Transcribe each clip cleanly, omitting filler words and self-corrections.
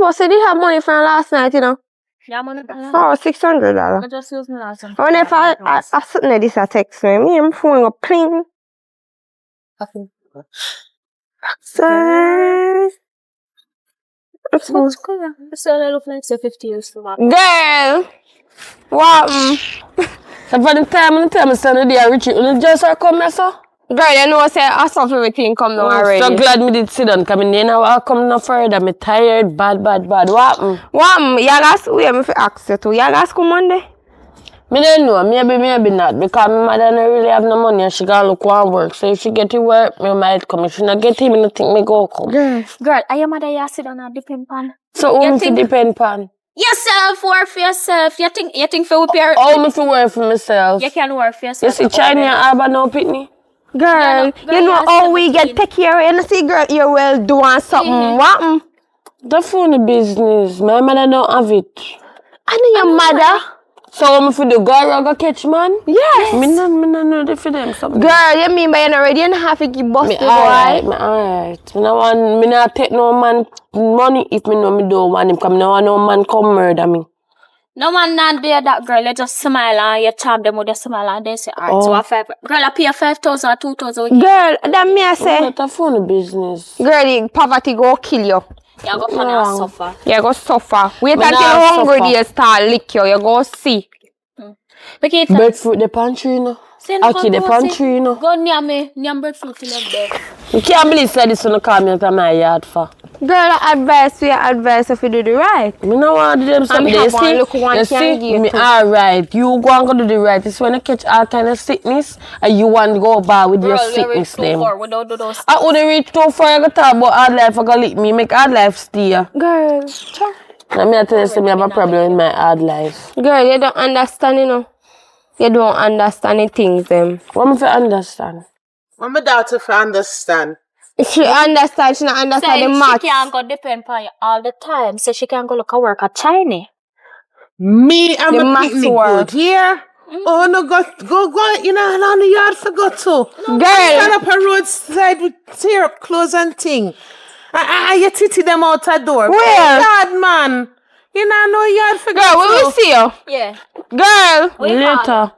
but say they have money from last night, you know. Yeah, money from last For $600. I just use my last one. When if I sitting there, this I text me. Me and my phone go pling. Sir. What's good? So I look like 50 years from now. Girl. What? So for the time I stand there, Richie, you just come here, so? Girl, you know, say I saw everything come down already. So glad me did sit down, because I know I come no further. I'm tired, bad. What happened? What? You guys, wait, me for ask you too. You guys come Monday? Me don't know, maybe not, because my mother don't really have no money and she gotta look one work. So if she get to work, me might come. If she not get him, I think me go come. Girl, are your mother you sit down and depend on? So who me fi depend on? Yourself, work for yourself. You think for your How me fi work for myself? You can work for yourself. You see China and Alba now, Pitney? Girl, you know how we get take care of you. You see, girl, you will do something. What? The phone business. My mother don't have it. I know your mother. So me fi do go catch man? Yes. Me no know the for them something. Girl, you mean by you already you have to give bust Me the boy? alright. Me not take no man money if me know me don't want him, because me no want no man come murder me. No man not do that, girl. You just smile and you charm them with your smile and they say, alright, so I 5. Girl, I pay 5,000 or 2,000. Girl, that me I say. What a phone business. Girl, the poverty go kill you. You go for and suffer. You go suffer. Wait Me until not hungry suffer. days start lick you. You go see. Breadfruit the pantry, you know. Aki the pantry, you know. Go near me. Near breadfruit till you're there. You can't believe that this one come out of my yard for. Girl, I advise if you do the right. Me no want to do them something. have one look one you can give me too. alright. You go and go do the right. It's when you catch all kind of sickness and you want to go bar with your sickness them. I would reach too far. You go talk about hard life. I go lick me. Make hard life stay. Girl, Let me tell you something. I have a problem with my hard life. girl, you don't understand, you know. You don't understand the things, them. What me fi understand? What my daughter for understand? She understand, she not understand the math. She can't go depend on you all the time. So she can go look at work at China. Me and The my maths picnic work. good here. Oh no, go, you know, along the yard for go to. Girl. Stand up a roadside with tear up clothes and thing. You titty them out the door. Where? God, man. You know, no yard for Girl, go we will to. see you. Yeah. Girl. Later.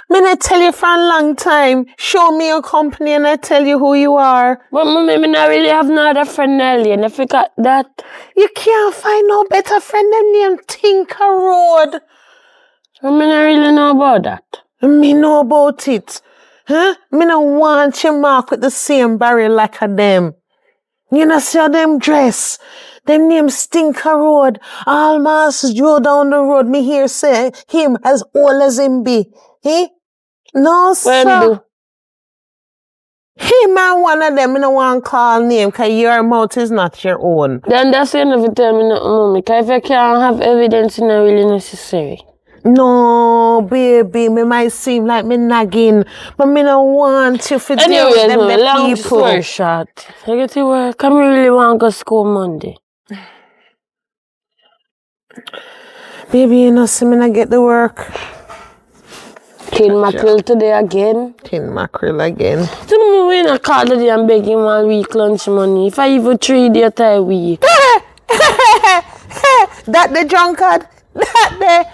Me not tell you for a long time. Show me your company and I tell you who you are. But me not really have no other friend earlier. And I forgot that. You can't find no better friend than named Tinker Road. I me not really know about that. Me know about it. Huh? Me no want you mark with the same barrel like a them. You know see how them dress. Them name Stinker Road. Almost drove down the road. Me hear say him as old as him be. Eh? No, When sir. do? Him and one of them, me no want call name, cause your mouth is not your own. Then that's the end of it. Tell me nothing, mommy. Because if you can't have evidence, it's not really necessary. No, baby, me might seem like me nagging, but me no want you to deal with Anyways, them no, the long people. story short. I get to work. Come really want to go to school Monday. Baby, you know, see me not get the work. Tin mackerel today again. Tin mackerel again. So me when I call today and beg him 1 week lunch money. If I even 3 days a week. That the drunkard. That the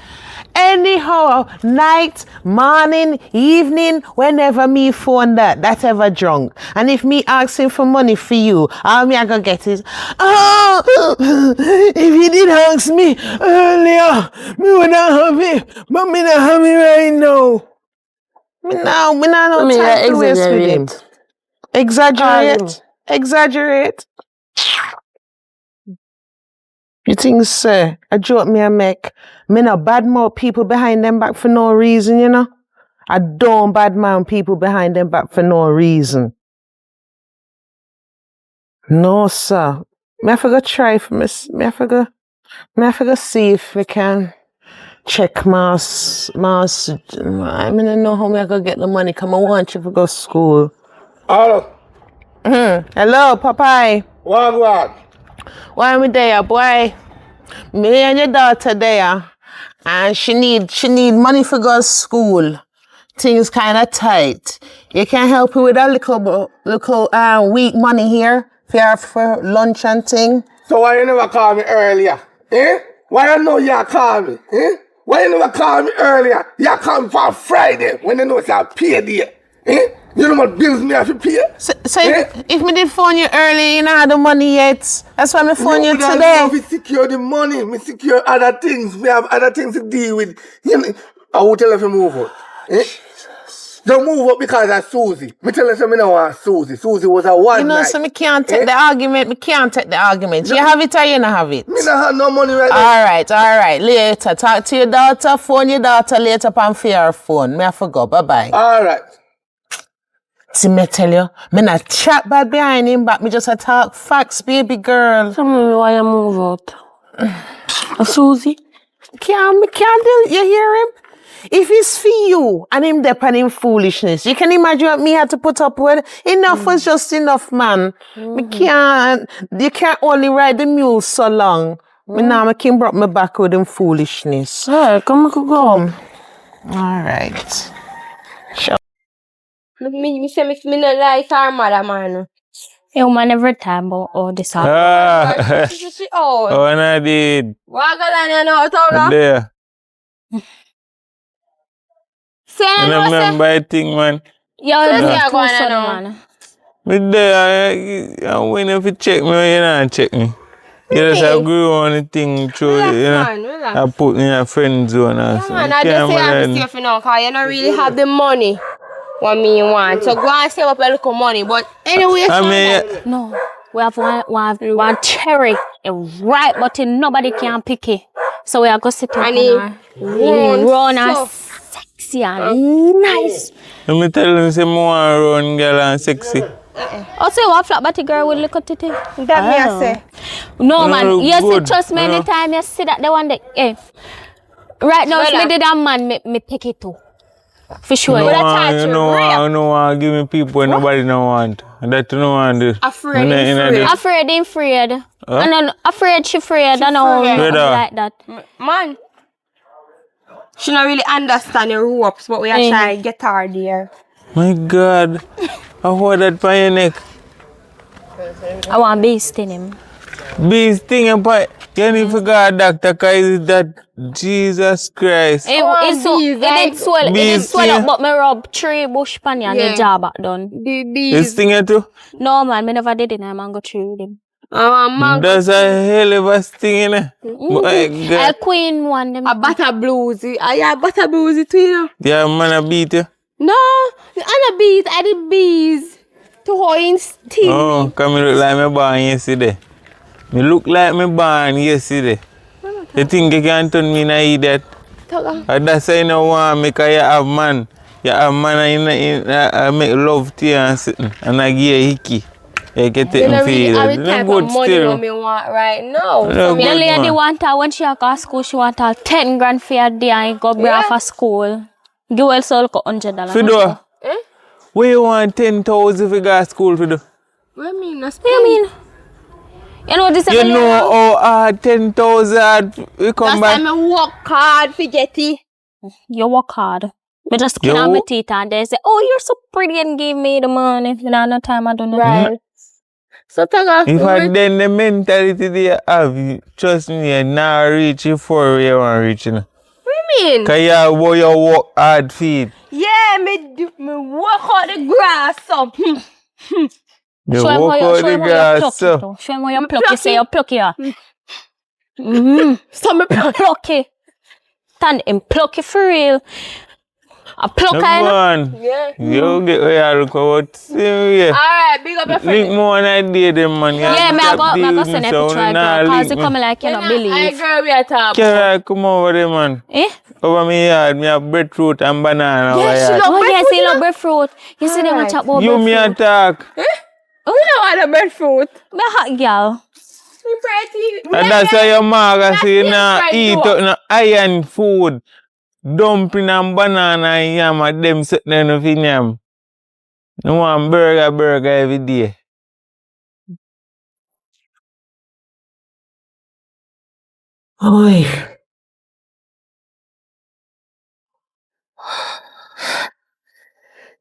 anyhow, night, morning, evening, whenever me phone that ever drunk. And if me asking for money for you, how me I gonna get it? Oh, if you did ask me earlier, me would not have it, but me not have it right now. Me now no time to waste with him. Exaggerate. You think, sir, a joke me I make? Me no badmouth people behind them back for no reason, you know? I don't badmouth people behind them back for no reason. No, sir. Me I forgot try for me I forgot see if we can check mass. I mean, I know how me I gonna get the money. Come on, I want you to go to school. Hello. Hello, Popeye. What? Why am I there, boy? Me and your daughter there, and she need money for go to school. Things kind of tight. You can help her with a little week money here for lunch and thing. So why you never call me earlier? Eh? Why you know you call me? Eh? Why you never call me earlier? You call me for Friday when you know it's a payday. Eh? You know what bills me have to pay? So if me did phone you early, you don't have the money yet. That's why me phone you today. Me secure the money. Me secure other things. We have other things to deal with. You know, I will tell you to move out. Eh? Don't move up because of Susie. Me tell you something, I don't want Susie. Susie was a one You know, night. so me can't take the argument. Me can't take the argument. You have it or you don't have it? Me don't have no money right now. All right. Later. Talk to your daughter. Phone your daughter later on for your phone. Me I forgot. Bye-bye. All right. See, me tell you, me not chat bad behind him, but me just a talk facts, baby girl. Tell me why you move out. Susie? Me can't do you hear him? If it's for you and him dep on him foolishness, you can imagine what me had to put up with. Enough was just enough, man. You can't only ride the mule so long. Me now me can brought me back with him foolishness. Hey, come go. All right. Me say me no like her mother, man. You man every time about this happen. Oh, Oh, and I did. what you know, Tola? There. Say And I no, say. remember I think, man. Yo, Say this you is go on too funny, now. man. But there, I when if you check me, you don't check me. You just have grew on the thing through, Relax, you know. man, relax. I put me in a friend zone. Yeah, man, I just say I'm safe now, because you don't really have the money what me want. So go and save up a little money. But anyway, I mean, No, we have one cherry right, but nobody can pick it. So we are going to sit And on her. Run and so. sexy and nice. let me tell him, say, more run girl and sexy. Oh, say what flat body girl with little titty? That me I say. No, man. look You see, good, trust me, you know. anytime you see that, the one that, eh. Right now, if Well, me did that man, me take it too. For sure. You But know, I you touch know, you, you know, give me people when nobody no want. That you know want do. Afraid, Afraid. And then afraid, she afraid. I know afraid. like that. Man. She don't really understand the ropes, but we are trying to get her there. My God. I hold that by your neck. I want beast in him. Beast thing about you need to go to doctor because that Jesus Christ. It did swell Beast up, thing. but me rub 3 bush pan and the job back done. This thing here too? No man, me never did it. I'm gonna go through with him. That's a hell of a thing, innit? My God. A queen one them. A butter bluesy. Yeah, butter bluesy too, you know. Yeah, man, I beat you. No, I the bees. I the bees. To her instinct. Oh, come me look like me born yesterday. Me look like me born yesterday. You think you can turn me in an idiot? And that's why you don't want me because you have man. You have man and I make love to you and sitting. And I give you a hickey. You can take me Really for have it. the It's type good of money still. what me want right now. Yeah, So me The good, lady man. want her when she go to school, she want her 10 grand for a day and go bring her Yeah. for school. Give her so look $100. Fido, where you want 10,000 if you go to school, Fido? what you mean? That's What you mean? You know this You know how 10,000 we come That's back? why me work hard for get it. You work hard. Me just skin on my teeth and they say, oh, you're so pretty and give me the money. You know, no time I don't know. Right. So Taga, If I then the mentality they have, trust me, you not reach it for you want reach. You know? what you mean? Because you work hard for it. Yeah, me work out the grass up. You Show him work how out you the pluck grass. it. Though. Show him how you pluck it. Say you pluck it. So me Pluck it. Stand and pluck it for real. I pluck Come it. on. Yeah. You get where you look about. See me. Alright, big up your friend. Link more than I did them, man. Yeah, me I go send a picture of girl. Because they come like you don't I believe. girl we are talking. Carol, come over there, man. Eh? Over me yard, me have breadfruit and banana over Yeah, she yard. love Oh yes, breadfruit, you love breadfruit. You see them Alright. chat about You me breadfruit. attack. We don't want a breadfruit. Me a hot girl. We pretty. And that's why your mother say you nah friend eat do. up no iron food. Dumpling and banana and yam and them sitting there no fin yam. No want burger every day. Oi.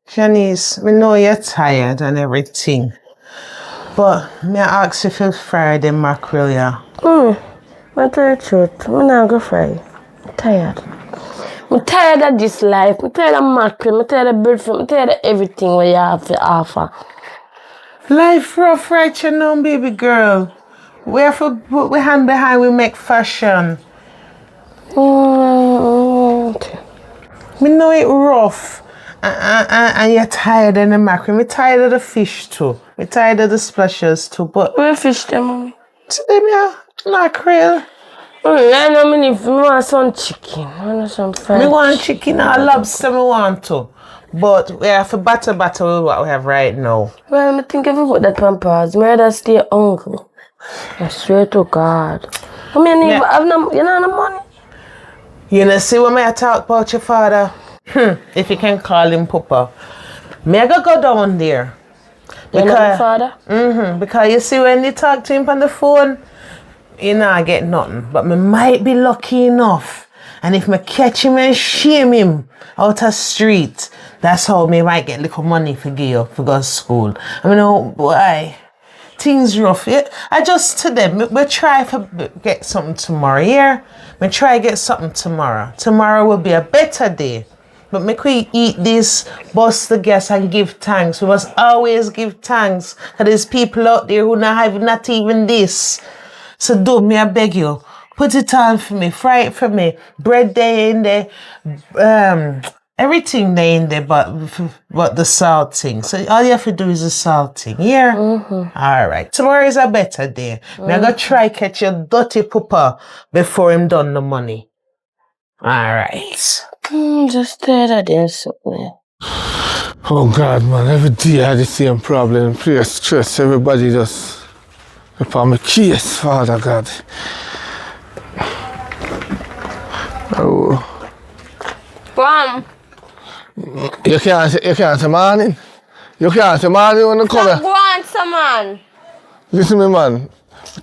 Janice, we know you're tired and everything. But may I ask you for Friday mackerel, yeah? I tell you the truth, I'm not going to fry. I'm tired. I'm tired of this life. I'm tired of mackerel. I'm tired of breadfruit. I'm tired of everything what you have to offer. Life rough right you know, baby girl. We have to put we hand behind we make fashion. Okay. Me know it rough. And you're tired of the mackerel. Me tired of the fish too. Me tired of the splashes too. But Where fish them, mommy? today me a mackerel. I know me want some chicken. I want some fried Me want chicken or lobster me want to. But we have to battle with what we have right now. Well, I think if you put that on pause, I rather stay hungry. I swear to God. I mean, you have no, you know, no money. You know, see when I talk about your father? If you can call him Papa. Me I go down there. You know my father? Because you see when you talk to him on the phone, you know I get nothing. But me might be lucky enough. And if me catch him and shame him out of street, that's how me might get little money for give you for go to school. I mean, oh boy, things rough. I just to them, we try to get something tomorrow. Yeah, me try get something tomorrow. Tomorrow will be a better day. But make we eat this, bust the gas and give thanks. We must always give thanks. Because there's people out there who not have not even this. So do me, I beg you. Put it on for me, fry it for me. Bread there in there, everything there in there but the salting. So all you have to do is the salting, yeah? All right. Tomorrow is a better day. Me I go try catch your dirty papa before him done the money. All right. Just tired of this. Oh God, man, every day I have the same problem. Pure stress, everybody just upon my case, Father God. Oh. Bam. You can't say morning. You can't say morning when you come here. Go on, some man. Listen me, man.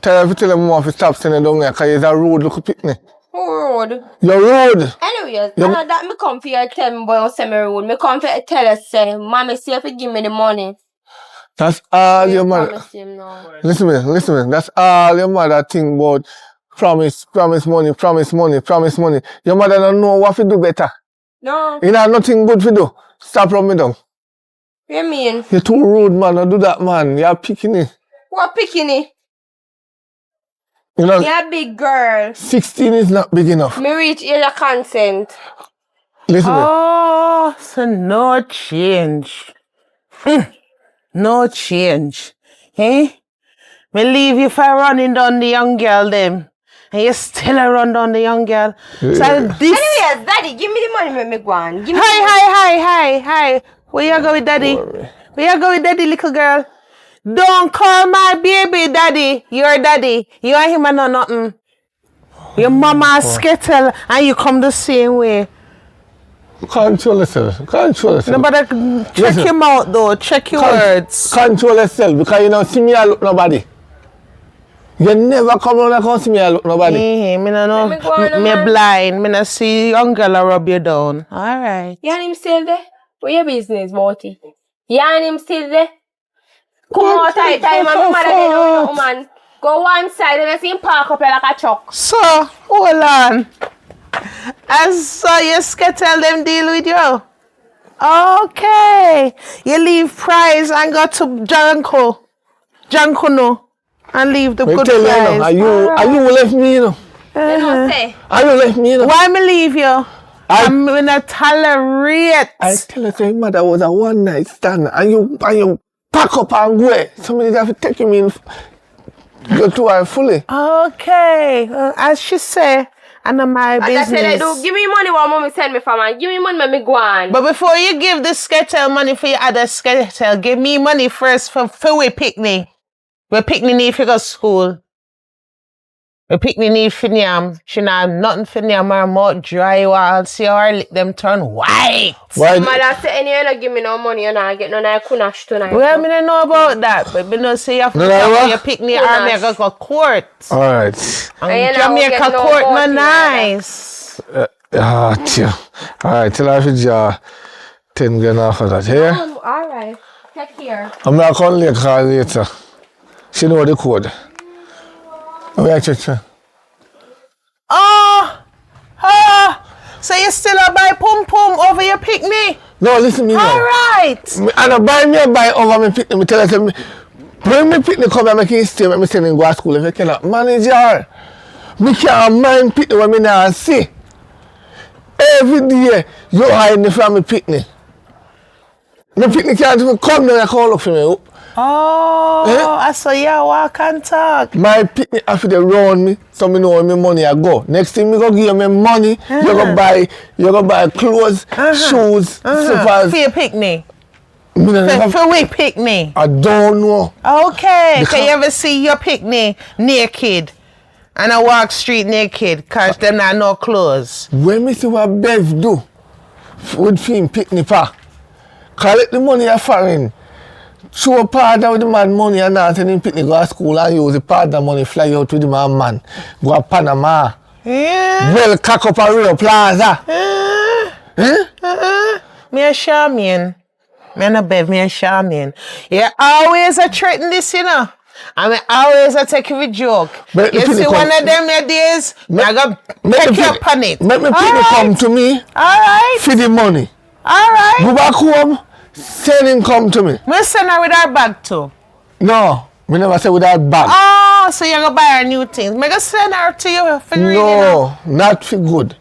Tell him more to stop sending down there because he's a rude little picnic. Who road? You're rude. Anyways, I know that me come for you tell me boy send me road. Me come for you tell us say, mommy say if you give me the money. That's all your mother. Promise him now. Listen me. That's all your mother think about. Promise money. Your mother don't know what to do better. No. You know nothing good to do. Stop rubbing me down. What you mean? You're too rude, man. Don't do that, man. You're picking it. What picking it? You know, You're a big girl. 16 is not big enough. Me reach age of consent. Listen me. Oh, so no change. No change. Hey? Me leave you for running down the young girl them. And you still a run down the young girl. Yeah. So this... Anyways, daddy, give me the money, make me go on. Give me Hi. Where you go with daddy? Where you go with daddy, little girl? Don't call my baby daddy. Your daddy. You and him are not nothing. Your mama skittle and you come the same way. Control yourself. No, but check your mouth though. Check your words. Control yourself because you don't see me I look nobody. You never come around and come see me I look nobody. Me no know. Me blind. Me no see young girl rub you down. All right. You and him still there? What your business, Morty? You and him still there? Come out time and my mother didn't know you, man. Go one side and I see him park up like a truck. So, hold on. And so you tell them deal with you? Okay. You leave prize and go to Janko no. And leave the good prize. Are you left me, you know? You know say? Are you left me, you know? Why me leave you? I'm gonna tolerate. I tell you, your mother was a one night stand and you pack up and go. Somebody have to take him in. Go to her fully. Okay. As she say, I know my business. I said, give me money what mommy send me for, man. Give me money, let me go on. But before you give the skettle money for your other skettle, give me money first for we picnic. We picnic need for go school. We picnic need for yam. She not have nothing for yam. Her mouth dry. You all see how her lip them turn white. Why? Mother say, anyway, you don't give me no money, you don't get no kunash tonight. Well, I don't know about that, but I know say you have to come for your picnic or make a court. Alright. And Jamaica court no nice. Tia. Alright, till I have 10 grand off of that, yeah? Alright, take care. I'm not calling you call later. She know the code. Oh, yeah, check. So you still a buy pum pum over your picnic? No, listen me now. All right. And I buy over me picnic. Me tell her, say, bring me picnic come and make him stay, make me send him go to school. If you cannot manage her, me can't mind picnic when me not see. Every day, you hide from me picnic. My picnic can't even come down and call up for me. I saw you walk and talk. My picnic have to run me, so me know where my money I go. Next thing me go give you my money, you go buy clothes, shoes, slippers. For your picnic. For For we picnic. I don't know. Okay. Can you ever see your picnic naked? And I walk street naked because them not no clothes. When me see what Bev do with him picnic pa, collect the money a foreign. Show a partner with the man money and not send him picnic go to school and use the partner money fly out with the man. Go to Panama. Yeah. Well, cock up a real plaza. Me a Charmian. Me and a Bev, me a Charmian. You always a threaten this, you know. And me always a take you with joke. But you see one of them your days, I go take you up on it. Make me picnic come to me. Alright. For the money. Alright. Go back home. Send him come to me. Me send her with her bag too. No, me never say with that bag. Oh, so you go buy her new things. Me go send her to you for really now. No, not for good.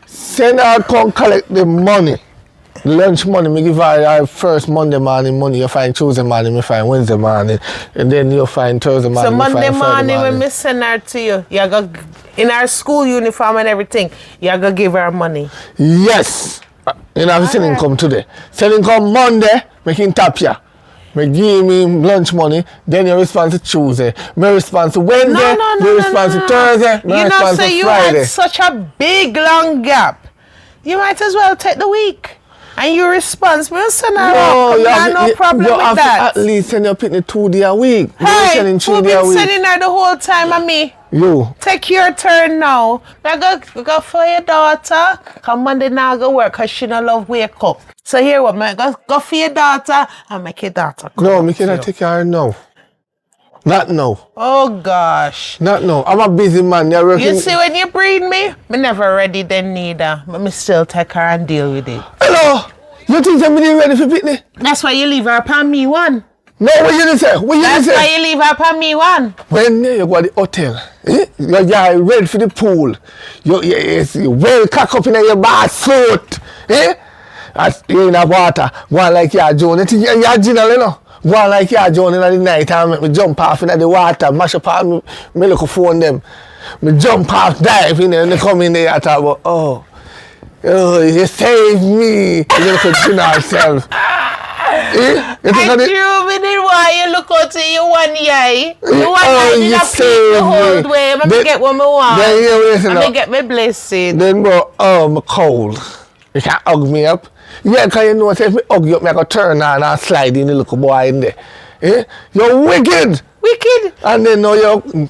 Send her come collect the money. Lunch money, me give her first Monday morning money. You find Tuesday morning, me find Wednesday morning, and then you find Thursday morning. So Monday morning when me send her to you, you go in her school uniform and everything. You go give her money. Yes. You know, I'm sending come today. Sending come Monday, making tap ya. Me give me lunch money, then you respond to Tuesday. Me respond to Wednesday, you respond to Thursday, me respond to Friday. You had such a big long gap. You might as well take the week. And you respond. Me send her out. No problem with have that. To at least send your picnic 2 days a week. Hey, who been sending her the whole time of me? You. Take your turn now. I go for your daughter. Come Monday now go work because she don't love wake up. So here what, man, go for your daughter and make your daughter come. No, me cannot take her now. Not now. Oh gosh. Not now. I'm a busy man. You're working. You see when you breed me never ready then neither. But me still take her and deal with it. Hello. You think somebody ready for picnic? That's why you leave her upon me one. No, what you didn't say? That's why you leave her upon me one. When you go to the hotel, you're ready for the pool. You're well cock up in your bath suit. You're in the water. One like you're Joan. You're general, you know. One like you're Joan in the night and make me jump off in the water, mash up on me look phone them. Me jump off, dive in there and they come in there and talk about, oh, you saved me. You look at yourself. I drew me the why you look out to you one eye. You one eye did not peep the whole way. I'm going to get what I want. I'm going to get my blessing. Then bro, I'm cold. You can't hug me up. Yeah, because you know, if me hug you up, I go turn on and slide in the little boy in there. You're wicked. Wicked. And then now you one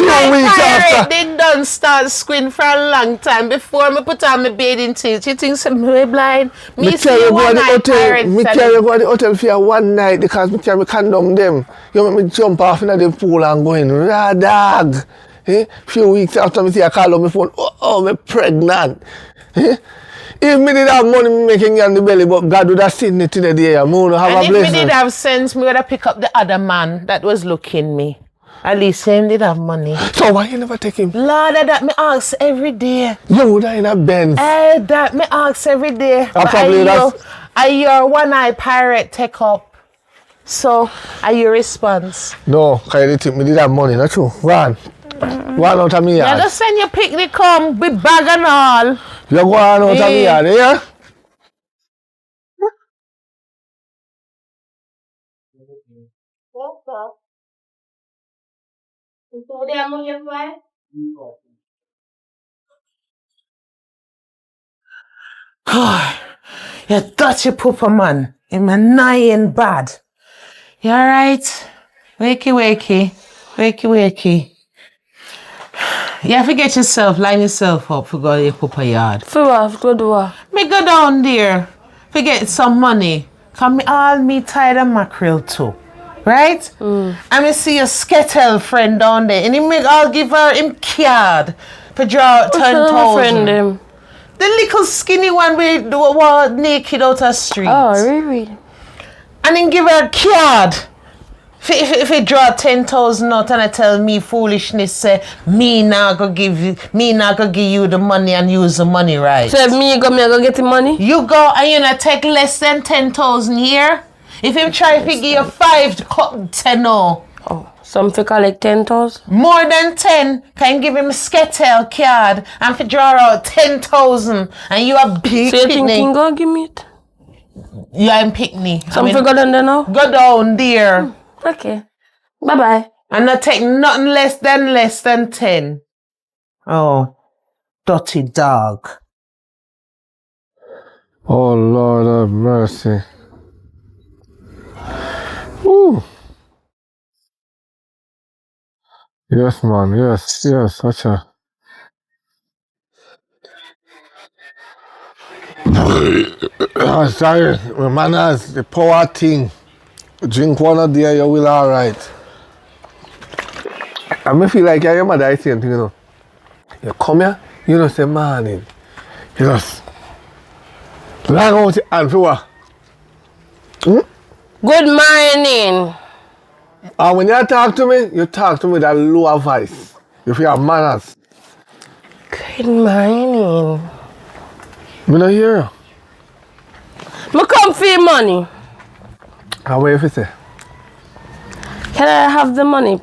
eye pirate did done start squint for a long time before me put on my bathing suit. You think somebody blind? Me see you one eye pirate. Me carry you go to the hotel for one night because me carry condom them. You make me jump off into the pool and go in. Raw dog. Few weeks after me see I call on my phone. Oh, me pregnant. If me did have money, me making on the belly, but God would have seen it today. I won't have a blessing. And if me did have sense, me would have picked up the other man that was looking me. At least him did have money. So why you never take him? Lord, that me ask every day. You would have in a Benz. That me ask every day. Are your one-eye pirate take up? So, are your response? No, because you think me did have money, not true. One out of me yard. You just send your picnic come with bag and all. You go on out of me yard, yeah? You dirty pooper man. I'm annoying bad. You alright? Wakey. You have to get yourself, line yourself up for go to your pooper yard. For what? Go do what? Me go down there. For get some money. Cause me all me tired of mackerel too. right? And me see a skettle friend down there, and I'll give her him card for draw What's your 10,000. friend them? The little skinny one with the one naked out of street. Oh, really? And then give her a card. If you draw 10,000 out and I tell me foolishness, say me not gonna give you the money and use the money right. So if me go get the money? You go and you not take less than 10,000 here. If him try to give you 5 to cut 10 no. Oh, some fi collect 10,000? More than 10 can give him a skettle card and fi draw out 10,000 and you a big So you think picnic. he go give me it? You are in picnic. Some fi go down there now? Go down there. Okay. Bye-bye. And not take nothing less than 10. Oh, dirty dog. Oh, Lord have mercy. Woo. Yes, man. Yes. Such a... I'm sorry. My manners, the power thing. Drink one of there, you will alright. I may feel like your mother is saying, you know. You come here, you know, say morning. You just long out your hand for what? Good morning. And when you talk to me with a lower voice. If you have manners. Good morning. Me not hear you. Me come for your money. And what if you say? Can I have the money?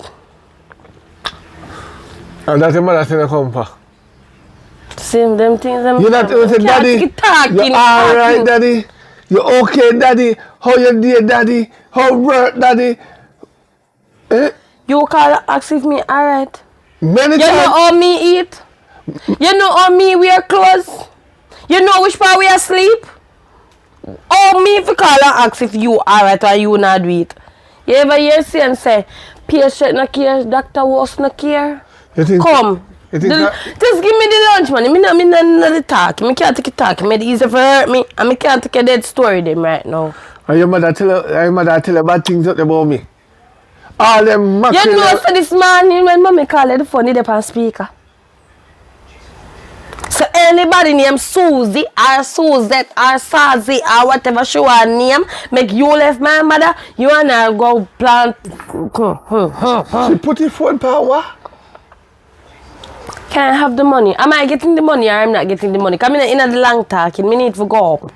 And that's the mother saying come for. Same them things. You not even say, Daddy, you alright, Daddy? You okay, Daddy? How you day, Daddy? How work, Daddy? Eh? You call and ask if me alright. Many You know times. how me eat? You know how me wear clothes? You know which part we asleep? Oh, me if you call and ask if you alright or you not do it. You ever hear say and say, patient no care, doctor was no care? You think, Come. You think Just give me the lunch money. Me not the talk. Me can't take it talk. Me easy for hurt me. And me can't take a dead story them right now. and your mother tell her bad things out about me. All them mackerel. You know, so this morning when mommy called the phone, they on speaker. So anybody named Susie or Suzette or Sazi or whatever she want name, make you left my mother, you and I go plant. She put your phone power. Can I have the money? Am I getting the money or I'm not getting the money? Come in the long talking, me need to go up.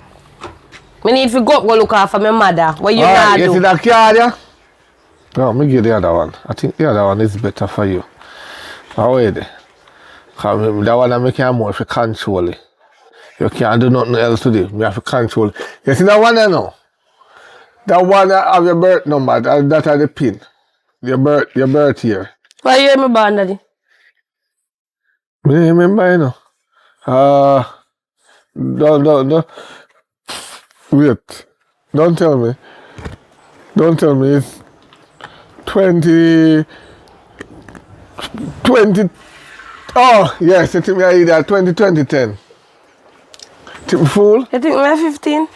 Me need to go look after my mother. What you not You do? see that card, yeah? No, me give the other one. I think the other one is better for you. How is it? Because that one I make you more if you control it. You can't do nothing else to do. You have to control it. You see that one there now? That one that have your birth number, that are the pin. Your birth year. Why you me born, daddy? Me remember, you know. Don't. Wait. Don't tell me. It's 20. Oh, yes, I think I need that 2010. Think me fool? You think we're 15?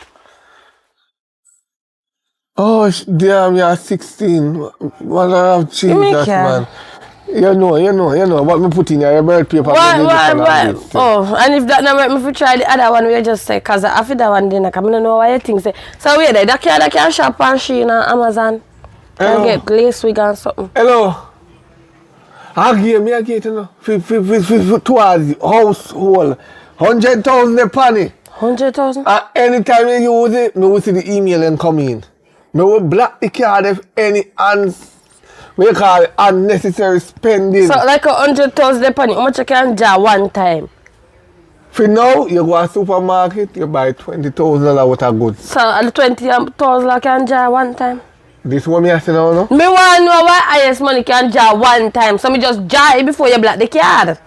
Oh, damn, you're 16. What I have You make changed that, care. man. You know. What me put in your birth paper. Why? Oh, and if that not work, me fi try the other one we just say, cause I feel that one then I don't know why you think say. So wait, that can shop on Shein and Amazon. Can get lace wig and something. Hello. I give me a gate, you know. For towards the household. 100,000 a penny. 100,000? Anytime you use it, me will see the email and come in. Me will block the card if any we call it unnecessary spending. So like 100,000 depending how much you can draw one time. For now, you go to supermarket, you buy $20,000 worth of goods. So the 20,000 I can draw one time. This one I say now, no? Me want to know why highest money can draw one time. So me just draw it before you block the card.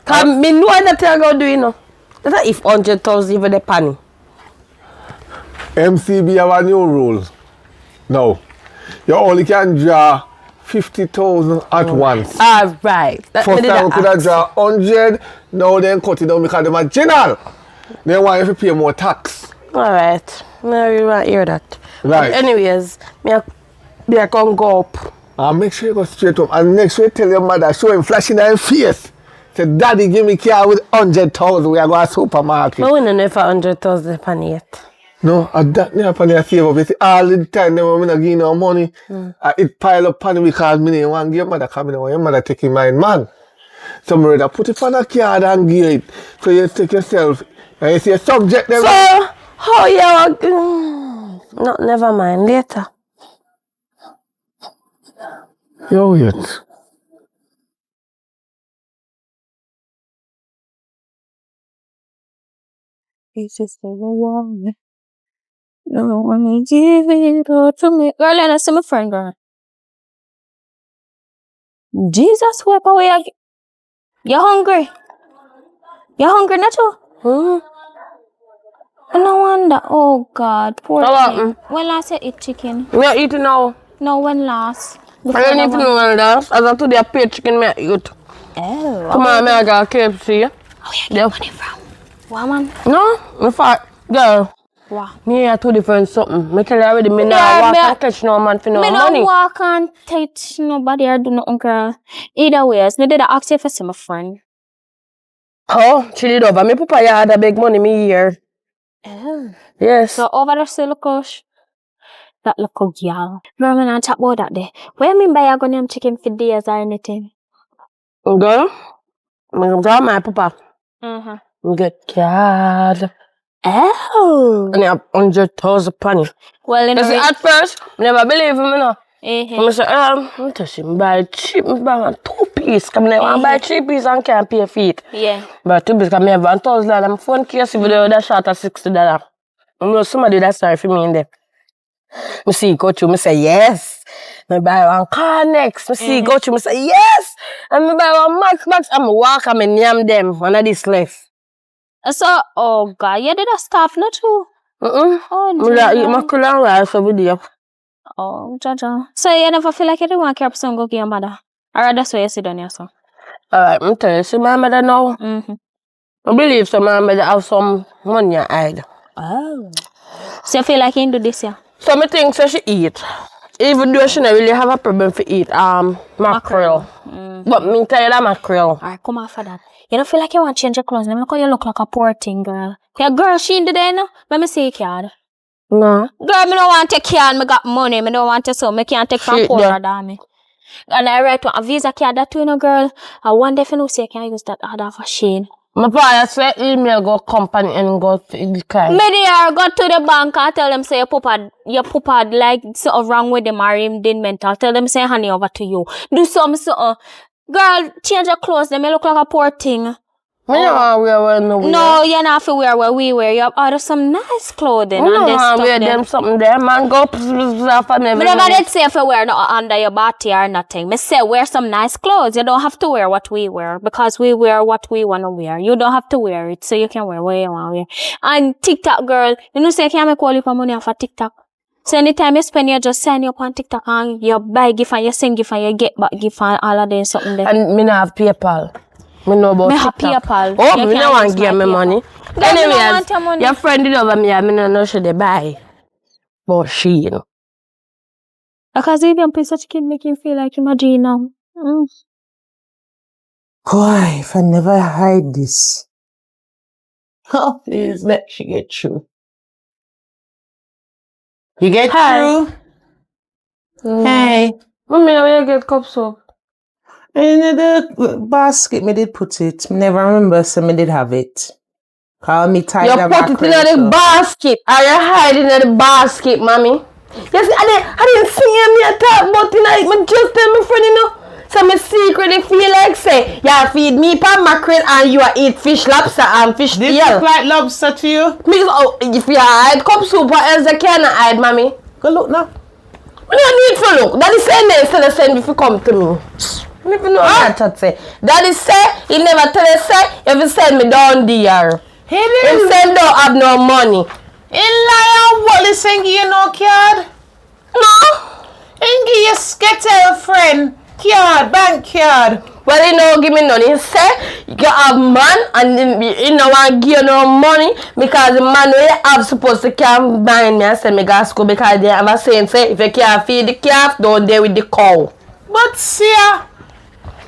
Cause me know that you go do, you know. That's if 100,000 even the penny. MCB have a new rule. No. You only can draw 50,000 at once. Alright. First time we could have draw 100, now then cut it down because them are general. They want you to pay more tax. Alright. I really want to hear that. Right. But anyways, me They can go up. And make sure you go straight up. And next week tell your mother, show him flashing her face. Say, Daddy, give me car with 100,000. We are going to supermarket. No, we don't know for 100,000 penny yet. No, that never penny I save up. You see, all the time, them when I give you no money, it pile up penny because me didn't want to give your mother coming away. Your mother taking mine, man. So I rather put it on a card and give it. So you take yourself, and you see a subject there. So, how you no, never mind, later. Yo, yet. It's just the one. No one give it all to me. Girl, let us see my friend, girl. Jesus, wipe away again. You hungry? You hungry, Nacho? No wonder. Oh, God. Poor thing. When last you eat chicken? We are eating now. No, when last? I don't even know when last. As of today, I paid chicken, I eat. Oh. Tomorrow, I got KFC. Oh, you get money from? What, man? No, in fact, girl. What? Me are two different something. I tell you already, me not walk and catch no man for no money. Me don't walk and touch nobody or do nothing, girl. Either way, me did ask you for see my friend. Oh, she did over. Me papa had a big money me here. Oh. Yes. So over there, see look that little girl. Girl, me not talk about that day. What you mean by you gonna chicken for days or anything? Girl, I'm tell my papa. Mm-hmm. Get card. Oh. And I have 100,000 penny. Well, you know. At first, I never believe him, you know. Mm-hmm. I say, I'm touching buy cheap, I buy 2 pieces. Because I want to buy 3 pieces and can't pay for it. Yeah. But 2 pieces, because I have $1,000. I'm phone case video that shot at $60. I know somebody that's sorry for me in there. I see go through, I say, yes. I buy one car next. I see go through, I say, yes. And I buy one Max box, and I walk and I name them. One of this left. So, oh God, you did a staff, not too. Oh, I eat mackerel and rice every day. Oh, Jaja. So you never feel like you don't want to keep some go give your mother? Or that's why you sit down here, so? Alright, I'm telling you, see my mother now? Mm-hmm. I believe so my mother have some money I hide. Oh. So you feel like you do this, yeah? So I think so she eat. Even though she don't really have a problem for eat mackerel. But me tell you that mackerel. Alright, come off for that. You don't feel like you want to change your clothes? Let me call you look like a poor thing, girl. Yeah, girl, she in the day, no? Let me see your card. No. Girl, me don't want to take card. Me got money. Me don't want to so. Me can't take from poorer than me. And I write a visa card that too, you know, girl. I wonder if you know, say you can use that other for Shane. My father say email go company and go to the car. Me there, go to the bank and tell them say your papa like something wrong with them or him didn't mental. Tell them say honey over to you. Do something. Girl, change your clothes. They may look like a poor thing. I don't want to wear no wear. No, you're not to wear what we wear. You have ordered some nice clothing. I don't want to wear them something there. Man, go off and everything. Me never did say if you wear no under your body or nothing. Me say wear some nice clothes. You don't have to wear what we wear because we wear what we want to wear. You don't have to wear it, so you can wear what you want to wear. And TikTok, girl, you know say you can't make all your money off of TikTok. So anytime you spend, you just sign up on TikTok and you buy gift and you send gift and you get back gift and all of them something there. And me not have PayPal. Me know about me have TikTok. PayPal. Oh, me no want to give me money. Anyways, your friend did over me, I don't know should they buy. But she, you know. Because if you piece of chicken make you feel like imagine now. Why, if I never hide this? Oh, please let she get through. You get through? Hey. Mommy, where you get cups of? In the basket, me did put it. Me never remember, so me did have it. Call me tired of you put it in the basket. Are you hiding in the basket, mommy? Yes, I didn't see him yet talk about tonight. Me just tell my friend, you know. So me secretly feel like say, you feed me pan mackerel and you eat fish, lobster and fish This tail. look like lobster to you? Because if you hide cup soup, what else you can hide, mommy? Go look now. We don't need to look. Daddy say no instead of saying if you come to me. I don't even know what that say. Daddy say, he never tell us say, if you send me down there. He didn't. He said don't have no money. In liar, what is saying you no card? No. And give your skettle friend card, bank card. Well, he no give me none. He say you have man and he no want give you no money because the man where you have supposed to come behind me and send me go to school because they have a saying say if you can't feed the calf, don't deal with the cow. But see,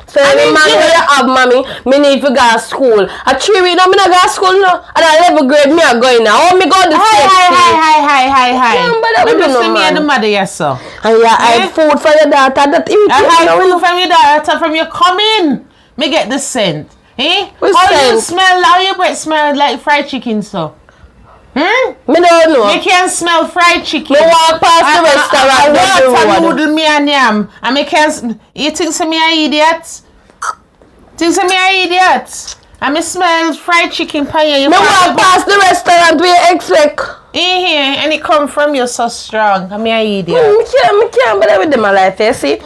So the man where you have mommy, me need to go to school. A 3 weeks now, me not go to school now. And at 11th grade, me a going now. Oh, me go to the same Hi. Yeah, but that Let we me do no see me man. and the mother, yes, sir. And yeah, I have food for your daughter that irritates I me. have food from your daughter from you come in. Me get the scent. Eh? What How you scent? smell? How your breath smell like fried chicken, so? Me don't know. Me can smell fried chicken. Me walk past the restaurant down the water road. noodle me and yam. And me can. You think so me a idiot? Think so me a idiot? And me smell fried chicken pie. You Me walk past the restaurant where you expect. in here and it come from you so strong. I'm a idiot. Me can't believe with them my life, you see.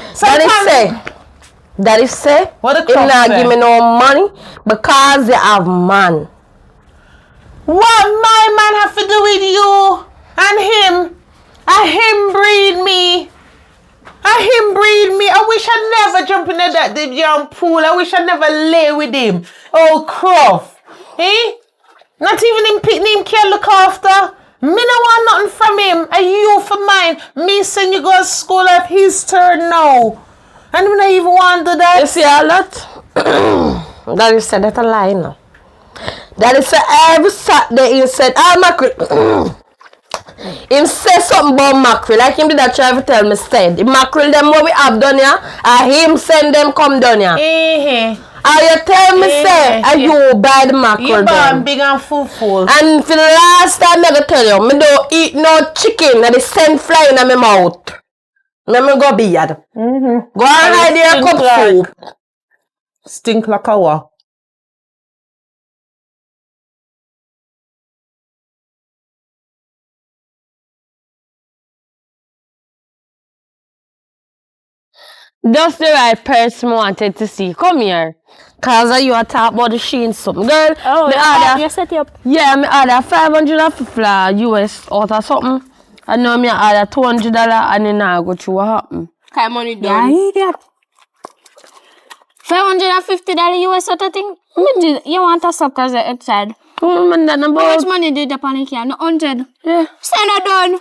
Daddy say, What the he crop not say? give me no money because you have man. What my man have to do with you and him? And him breed me. I wish I never jump in that damn pool. I wish I never lay with him. Oh, Croft. Eh? Not even him pick him can look after. Me no want nothing from him. And you for mine. Me send you go to school at his turn now. And we not even want to do that. You see a lot? Daddy said that a lie now. Daddy said every Saturday he said, mackerel. Him say something about mackerel, like him did that try to tell me said. The mackerel them what we have done here, and him send them come down here. And you tell me say, and you buy the mackerel You them. born big and full. And for the last time I go tell you, me don't eat no chicken that is send flying in my mouth. Me go beard. Go and hide your cup soup. Stink like a what? Just the right person wanted to see. Come here. Cause you are talk about the Shein something. Girl, Oh, me order, you set you up. yeah, me order $550 US out or something. And now me order $200 and then I go through what happen. Kind money Yeah, done. idiot. $550 US sort of thing. You want a suck as outside. How How much money did the panic here? No, 100. Yeah, Send it done.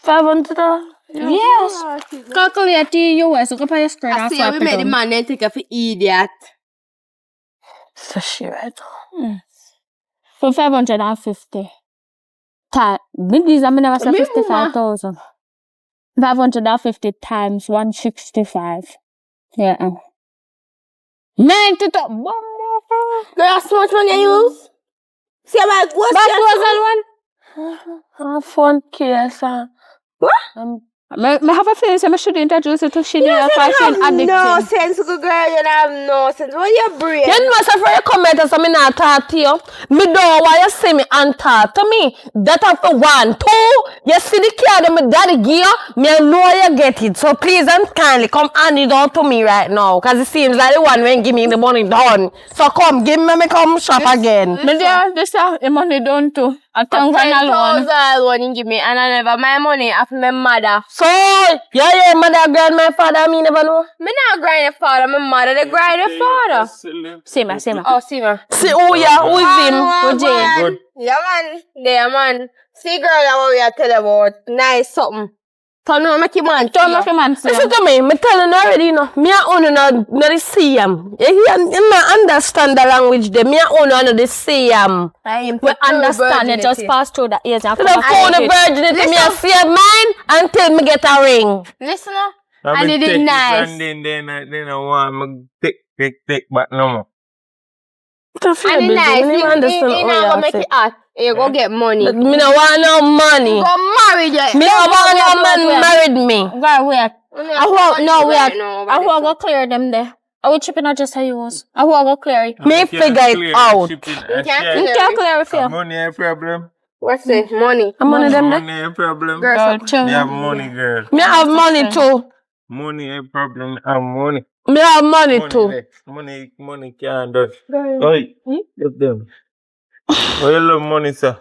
$500. Yes. Calculate the US. Look up on your screen. I see how we made the man then take a for idiot. So she right. For 550. These are never say 55,000. 550 times 165. Yeah. 90 to Girl, that's so much money you use? See about what's that Have fun, Kiesa. What? I have a feeling I should introduce you to Shini You as fashion have no addiction. sense, good girl. You don't have no sense. What your brain? You know, so for your comment, so me not talk to you. Me don't want you see me and talk to me. That for 1, 2. You see the card my daddy give you, me I know you get it. So please and kindly come hand it out to me right now. Cause it seems like the one when give me the money done. So come, give me come shop again. But yeah, this the money done too. I can't run alone. $10,000 you give me, and I never my money after my mother. So, yeah, mother, grand, my father, me never know. Me not grind your father, my mother, they grind your father. See me. Oh, see me. See, oh yeah, who is him? Who Jane? Good. Yeah, man. There, man. See, girl, that's what we are telling about. Nice something. Turn on, make your man. Don't make a man see. Listen to me telling you already, you know. Me a own no see him. You not understand the language there. Me a own no the see him. We understand it. Just pass through the ears and So the phone the virginity, me a see mine until me get a ring. Listen, I did it nice. And then I want me take back no more. And it nice. You not gonna make it hot. You go get money. Me no want no money. Go marry you. Me no want no man married me. Girl, wait. I will go clear them there. I will chip in just how you was. I will go clear it. Me figure it out. You can't clear it for you. Money a problem. What's it? Money. I'm one of them there. Money a problem. Girl, Me have money, girl. Me have money too. Money a problem. I have money. Me have money too. Money can't do. Oi, give them. Oh, you love money, sir.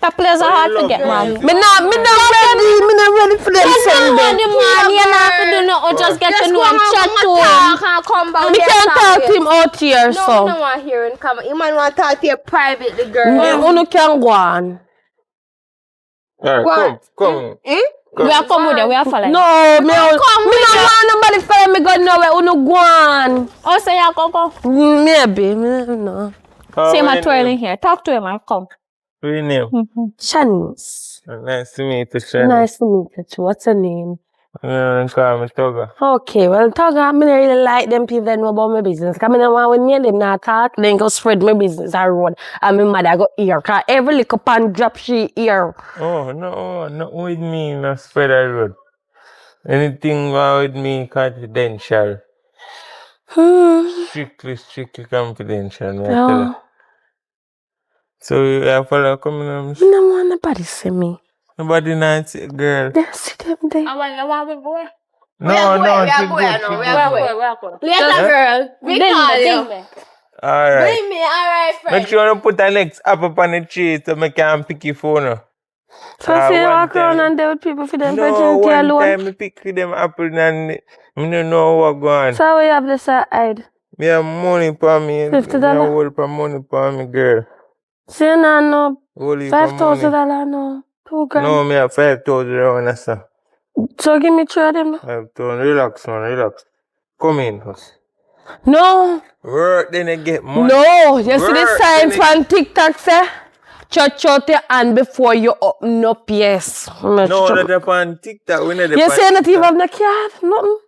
That players are hard to get, man. Me not ready for them Just don't want Sunday. the man, you not have to do nothing, just get to know him, chat to him. Come back. Me can't talk to him out here, No, so. I don't want to hear him come. You man want to talk to you privately, girl. Uno can go on. Alright, come. We are come with you, we are following. No, me don't want nobody follow me go nowhere. Uno go on. Oh, so you go. Maybe, no. See him twirling here. Talk to him and come. What's your name? Shanice. Nice to meet you, Shani. Nice to meet you. What's her name? Call me Toga. Okay, well, Toga, I don't really like them people that know about my business. Because I don't want when me and them not talk, then go spread my business around. And my mother go ear. Because every little pan drop she ear. Oh, no, not with me, no spread the road. Anything wrong with me, confidential. Strictly confidential, me I tell you. No. So you have follow coming on? I don't want nobody see me. Nobody not see girl. They see them there. I want to go. No, she good. Later, girl. We call you. Alright. Bring me, alright, friend. Make sure you put the next app up on the tree so I can pick your phone. So I see walk around and deal with people for them No, virginity one alone. time I pick them apple and I don't know what going on. So we have this side. Me have money for me. $50. Me have hold for money for me, girl. See now, no. Hold it for money. $5,000 no. 2 grand. No, me have 5,000 around, sir. So give me 3 of them. 5,000. Relax, man, relax. Come in, first. No. Work, then you get money. No. You see the Work, signs then on TikTok say? Touch out your hand before you open up, yes. No, that's up on TikTok. We not You say not even have no card? Nothing.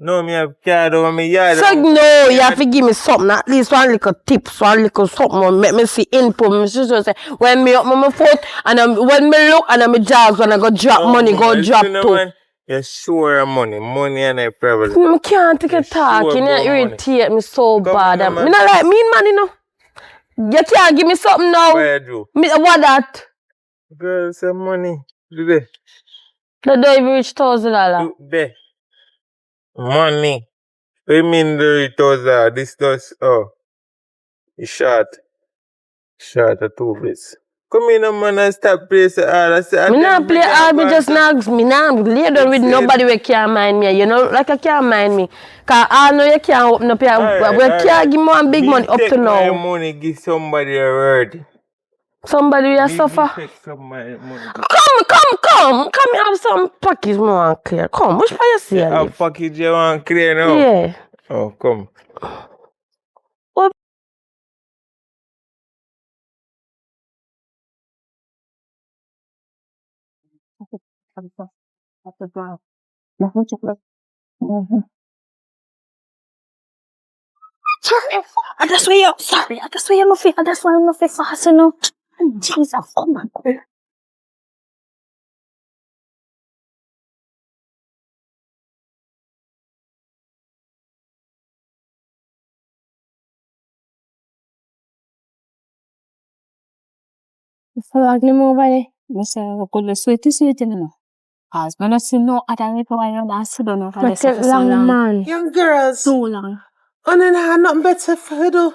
No, me have card over my yard. So no, you have to give me something, at least one little tips, one little something, make me see input. My sister say, when me up my foot, and when me look, and me jogs, when I go drop money, go drop too. You're sure of money and a problem. I can't take a talk, you know, irritate me so bad. on, man. Me not like mean man, you know. You can't give me something now. What you do? What that? Girl, some money. Do that. The don't even reach $1,000. Do that. Money. What you mean the 8,000? This does, it's short. Short of 2 bits. Come in, man, and stop playing so hard. Me not play hard, me just not, me not lay down with nobody who can't mind me. You know, like I can't mind me. Because I know you can't open up here. We can't give me one big money up to Take my now. money, give somebody a word. Somebody will suffer. Take some my money. Come. Come here, have some package more clear. Come, which part you see? A package you want clear now? Yeah. Oh, come. That's why you're sorry. That's why you're not feel. That's why I'm not feel fast enough. Jesus, oh my God. So I can move by. I say, "Go sweet, you know." As when I see no other people, I don't know how they say so long. Man. Young girls, So long. and then I have nothing better for you do.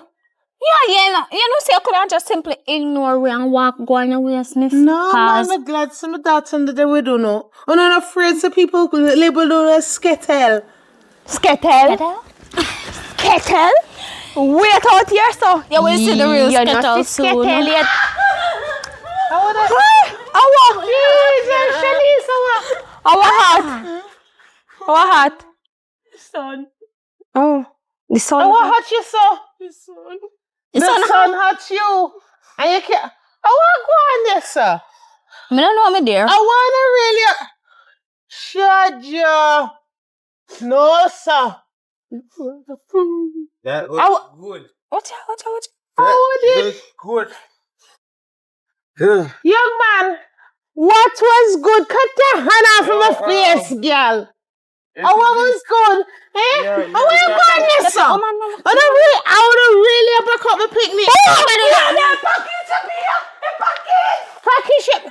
Yeah, you know, say, could I just simply ignore we and walk going away, Smith? No, I'm glad some of that under the widow no. And I'm afraid some people label you as skettle. Skettle? Skettle? Wait out here, so. You will see the real skettle soon. Our heart. Son. Oh, the sun. Oh, what hurt you so? The sun hurt you. And you can't. I want to go on there, sir. I don't know me there. I want to really. Shut you. No, sir. That was good. What? That was good. Young man, what was good? Cut your hand off of my face, girl. Oh, what was good? Eh? Oh, where you going there, sir? I would have really back up my picnic. Package.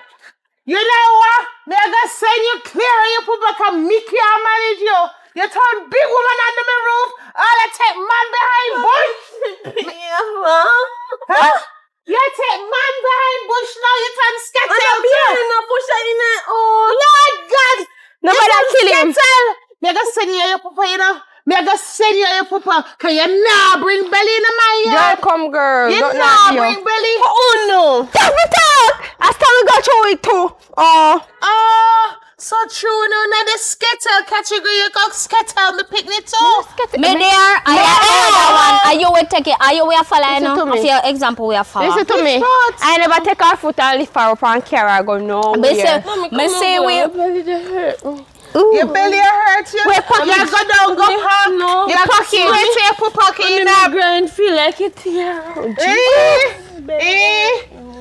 You know what? Me I gonna send you clear and you put back a Mickey and manage you. You turn big woman under my roof. All I take man behind bush. Huh? You take man behind bush now. You turn sketch Tell. Me I go send you your papa, you know. Me I go send you your papa. Cause you nah bring belly in my Girl, yard. come, girl. You Don't nah knock bring you. belly. Oh, no. Tell me talk. I still go through it, too. Oh. Oh, so true. No, now the skettle category. You got skettle me picnic too. Me there, I another one. Are you will take it? Are you will follow? Listen to No, me. of your example we are follow. Listen to me. What? I never take her foot and lift her up and carry her go no. Me say we. Your belly hurt you. Wait, pocket. You go down, go park. No. You go straight to your pocket. You know. grind feel like it here.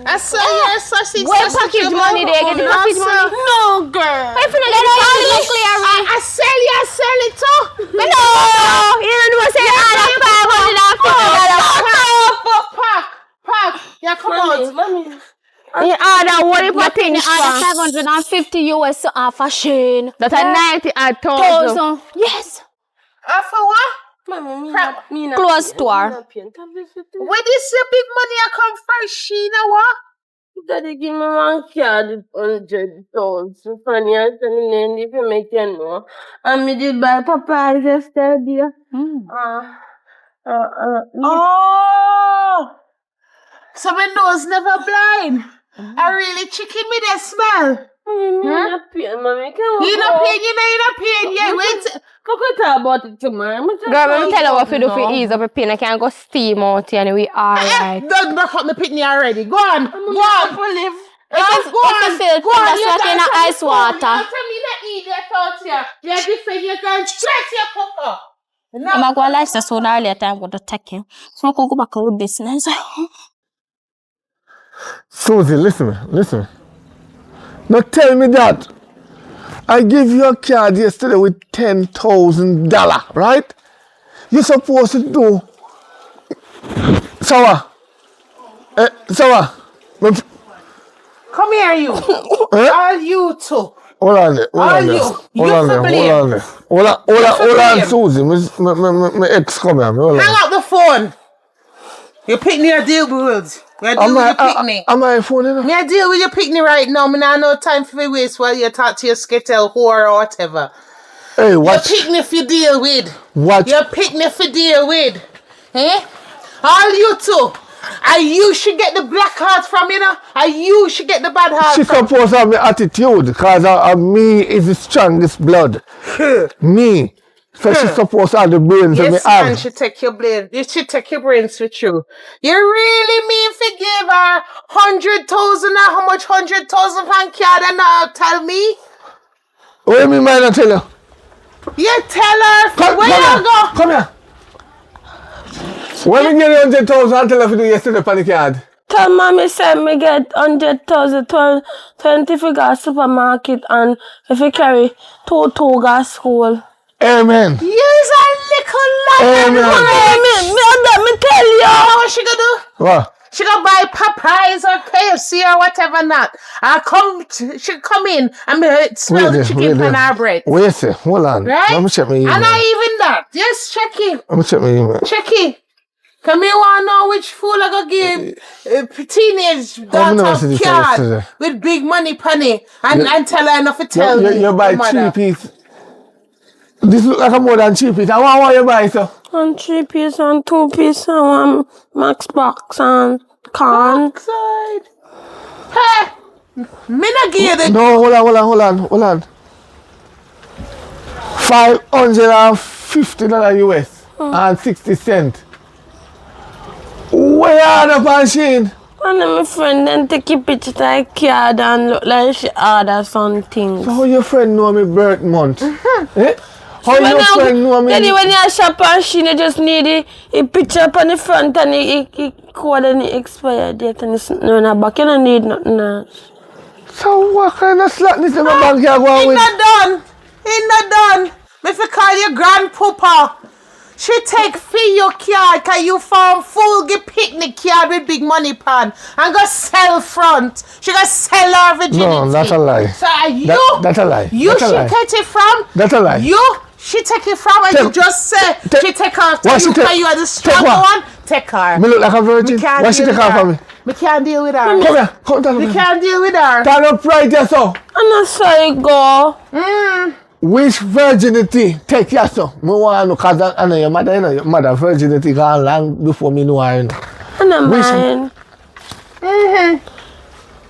I saw your sausage. Where package money they get the package money? No, girl. If you not get it, clear. I sell it too. No, you don't know say Park. Yeah, come on. Mommy. You order what if I think Order 550 US for Shane. That's a 90 and 1,000. Yes. For what? Mommy, Close store. Where this your big money I come from, Sheena? What? Daddy give me one card 100,000 for me and tell me if you make you know. And me did buy Papa yesterday. Oh, so my nose never blind. I really chicken me that smell. Mommy, can You not pain, yeah. Wait. talk about it tomorrow. Girl, let me tell you what we do for ease up a pain. I can go steam out here and we alright. Don't back up my pitney already. Go on. Go on. If you feel that's like in ice water. Tell me not eat that thoughts here. Yeah, this thing you can stretch your papa. I'm going to like this sooner or later. I'm going to take him. So I can go back to the business. Susie, listen. Now tell me that I give you a card yesterday with $10,000, right? You're supposed to do. Sawa. Come here, you. All you two. Hold on there. Hold on, Susie. My ex come here. Hang up the phone. You picnic your deal with. You deal with your picnic. Am I phone in? Me I deal with your picnic right now. Me nah no time for you waste while you talk to your skittle whore or whatever. Hey, watch. Your picnic for deal with. Watch. Your picnic for deal with. Eh? All you two. And you should get the black heart from, you know. And you should get the bad heart She from. supposed to have my attitude because me is the strongest blood. Me. So she supposed to have the brains of me Yes, man, have. she take your brain. You should take your brains with you. You really mean to give her 100,000 or how much 100,000 pound card and not tell me? What do you mean, man? I tell you. You tell her where you go. Come here. When me get 100,000, I tell her to do yesterday on the card. Tell mommy said me get 100,000, 20 for go supermarket and if you carry two go school. Amen. You's a little liar. Amen. Me tell you. You know what she gonna do? What? She gonna buy Popeyes or KFC or whatever not. She come in and smell the chicken on her bread. Wait, say, hold on. Right? Let me check my email. And not even that. Just check it. Let me check my email. Check it. Come here, want to know which fool I gonna give teenage daughter card with big money penny and tell her enough to tell me. You buy 3 piece. This look like a more than 3 piece. I want you buy, so. And 3 piece and 2 piece and one Max box and can. Backside. Hey, me not give you the. No, hold on. $550 US and 60 cents. Where are the machine? And then my friend then take a picture like card and look like she order something. So how your friend know me birth month? Eh? How your friend know me? Daddy, when you shop and she just need a picture up on the front and the code and the expired date and it's no in the back. You don't need nothing else. So what kind of slackness in my bank you go with? He not done. If you call your grandpapa, she take for your card cause you found full get picnic card with big money pan and go sell front. She go sell her virginity. No, that's a lie. So That's a lie. You That's a she lie. take it from? That's a lie. She take it from and you just say she take her after What you she take? cause you are the strong what? one. Take her. Me look like a virgin. Me can't What she deal take with off her. from me? Me can't deal with her. Come here. Come down. Me can't deal with her. Stand up right there, so. And that's how it go. Which virginity take you so? Me want to know because I know your mother, you know, your mother virginity gone long before me know her, you know. I don't mind.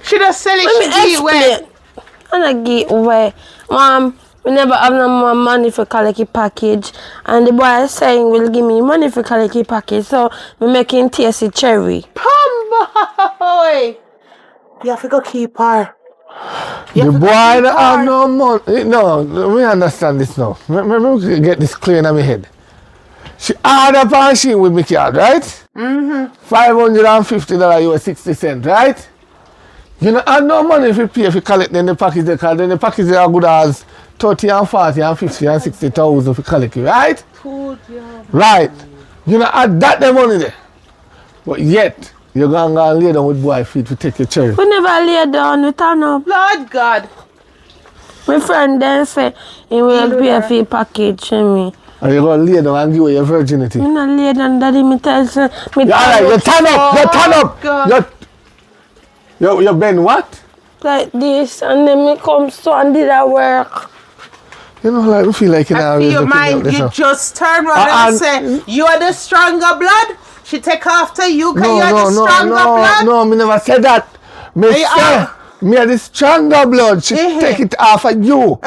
She just sell it, Let she me give it away. explain. I don't give away. Mom, we never have no more money for collect a package. And the boy is saying will give me money for collect a package. So we making tasty cherry. Boy! You have to go keep her. The boy don't have no money. No, we understand this now. Let me get this clear in my head. She ordered a machine with me card, right? $550 US 60 cents, right? You don't have no money if you pay if you collect then the package because then the package are good as 30 and 40 and 50 and 60,000 if you collect it, right? Right. You don't have that money there. But yet, you're going to lay down with boy feet to take your cherry. We never lay down, we turn up. Lord God. My friend then say he will pay for a package for me. And you're going to lay down and give away your virginity. Me not lay down, daddy, me tell you. Me Alright, you turn up, you turn up. God. You bend what? like this, and then me come so and did that work. You know, like, I feel like you know, I feel your mind, you just turn around and say, you are the stronger blood. She take after you because you are the stronger blood. No, me never said that. Me say, me are the stronger blood. She take it off of you.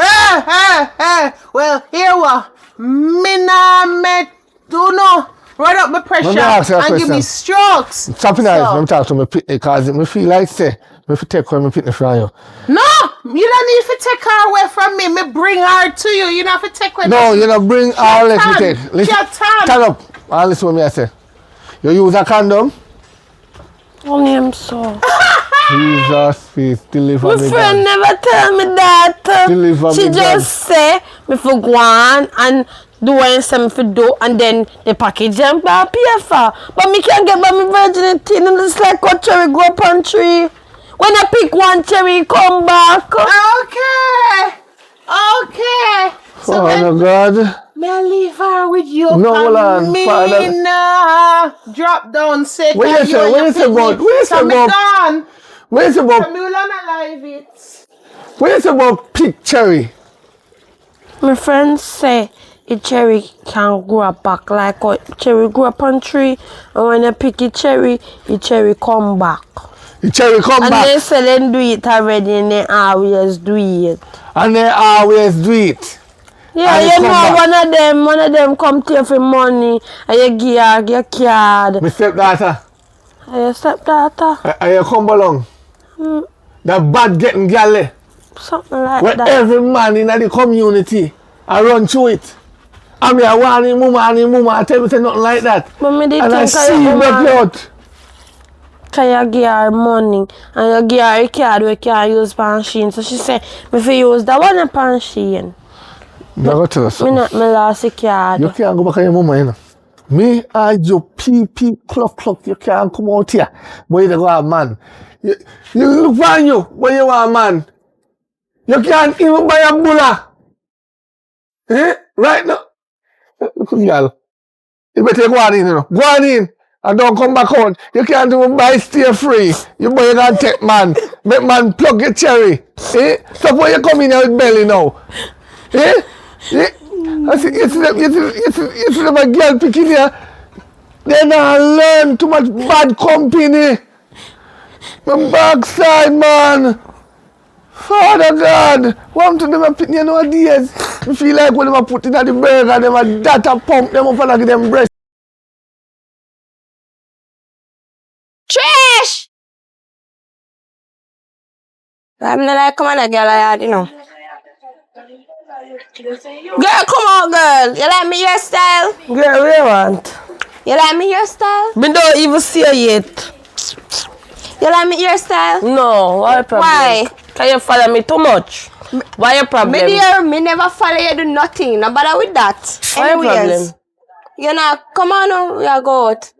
Well, here what? Me nah me do no. Run up my pressure and give me strokes. Stop it, let me talk to my pitney because me feel like say, me fi take away my pitney from you. No, you don't need to take her away from me. Me bring her to you. You don't have to take away. No, you don't bring her, let me take. Listen, Stand stand up. And listen what me I say. You use a condom? Only him so. Jesus, please deliver My me. friend never tell me that. Deliver she me, just say me for go on and do what you say me for do, and then the package and pay for. But me can't get by my virginity, and it's like what cherry grow up on tree. When I pick one cherry, come back. Okay. So Oh no, God. may I leave her with you? No, hold on, me Father. drop down, say. What you say? What you say about? What you say about? Gone. What you say about? So me will not alive it. What you say about pick cherry? My friends say a cherry can grow up back like what cherry grow up on tree, and when you pick a cherry come back. The cherry come And back. they say they do it already, and they always do it. And they always do it. Yeah, And you it come know, back. one of them come to you for money, and you give her your card. My stepdaughter. And your stepdaughter, And you come along. The bad getting girl. something like Where that. every man in the community I run through it. I mean, I want him, mama, I tell me say nothing like that. But me did And I think see you break you out. can you give her money, and you give her a card where you can use Pansheen. So she said, if you use that one Pansheen, I'm going to tell you me something. not me lost a card. You can't go back to your mama, you know. Me, I you pee, clock, you can't come out here. But you go a man. You look for you when you are a man. You can't even buy a bulla. Eh? Right now. Look, girl. You better go on in, you know. Go on in. And don't come back out. You can't even buy stay free. You boy you can take man. Make man plug your cherry. Eh? Suppose you come in here with belly now. Eh? Eh? I see, you see them a girl picking here. They not learn too much bad company. My backside, man. Father God, what to them a picking you nowadays? I feel like when them a put in at the burger, them a data pump them up and a give them breast. Trish! I'm not like, come on, girl, you know. Girl, come on, girl. You like me hairstyle? Girl, what you want? You like me hairstyle? Me don't even see her yet. You like me hairstyle? No, why problem? Why? Can you follow me too much? Why your problem? Me dear, me never follow you do nothing. No bother with that. Why your Anyways, problem? you know, come on, we are go out.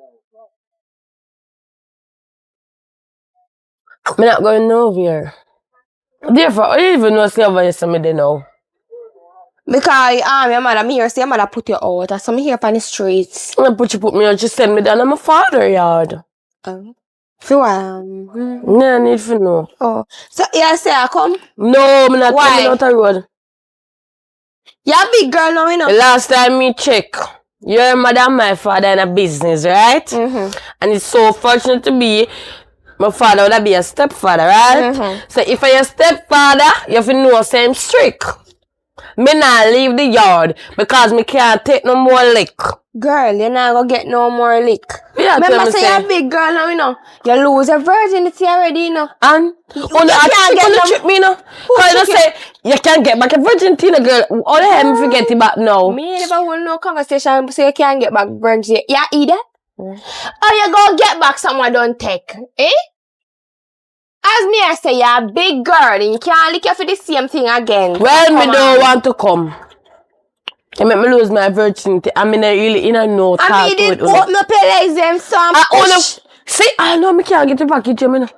Me not going nowhere. Therefore, I even know see over you see me there now. Because your mother, me here, say your mother put you out. So me here on the streets. I put me out, she send me down to my father yard. So, No need for know. oh. So, you say I come? No, me not Why? coming out the road. You're a big girl now, you know. The last time me check, your mother and my father in a business, right? And it's so fortunate to be my father would be a stepfather, right? So if I a stepfather, you have to know same strict. Me not leave the yard because me can't take no more lick. Girl, you're not gonna get no more lick. Yeah, Remember, say you're a big girl now, you know. You lose your virginity already, you know. And you can't get no... trick me, you know. Cause you say you can't get back your virginity, you know, girl. All the hell me forget it back now. Me never want no conversation so you can't get back virginity. Yeah, either. Or you go get back someone don't take. Eh? As me I say, you're a big girl and you can't lick you for the same thing again. Well, me don't want to come. You make me lose my virginity. I mean, I really in a no talk I mean, with it open up your legs them some push. See, I know me can't get the package, you know.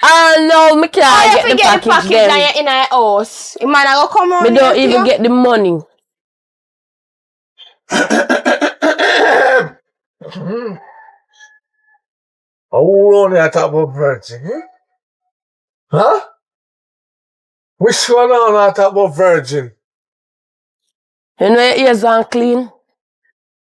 I know me can't get the package then. Now you're in a house. You might not go come on. Me don't even get the money. Who only I talk about virgin? Huh? Which one on I talk about virgin? You know your ears aren't clean?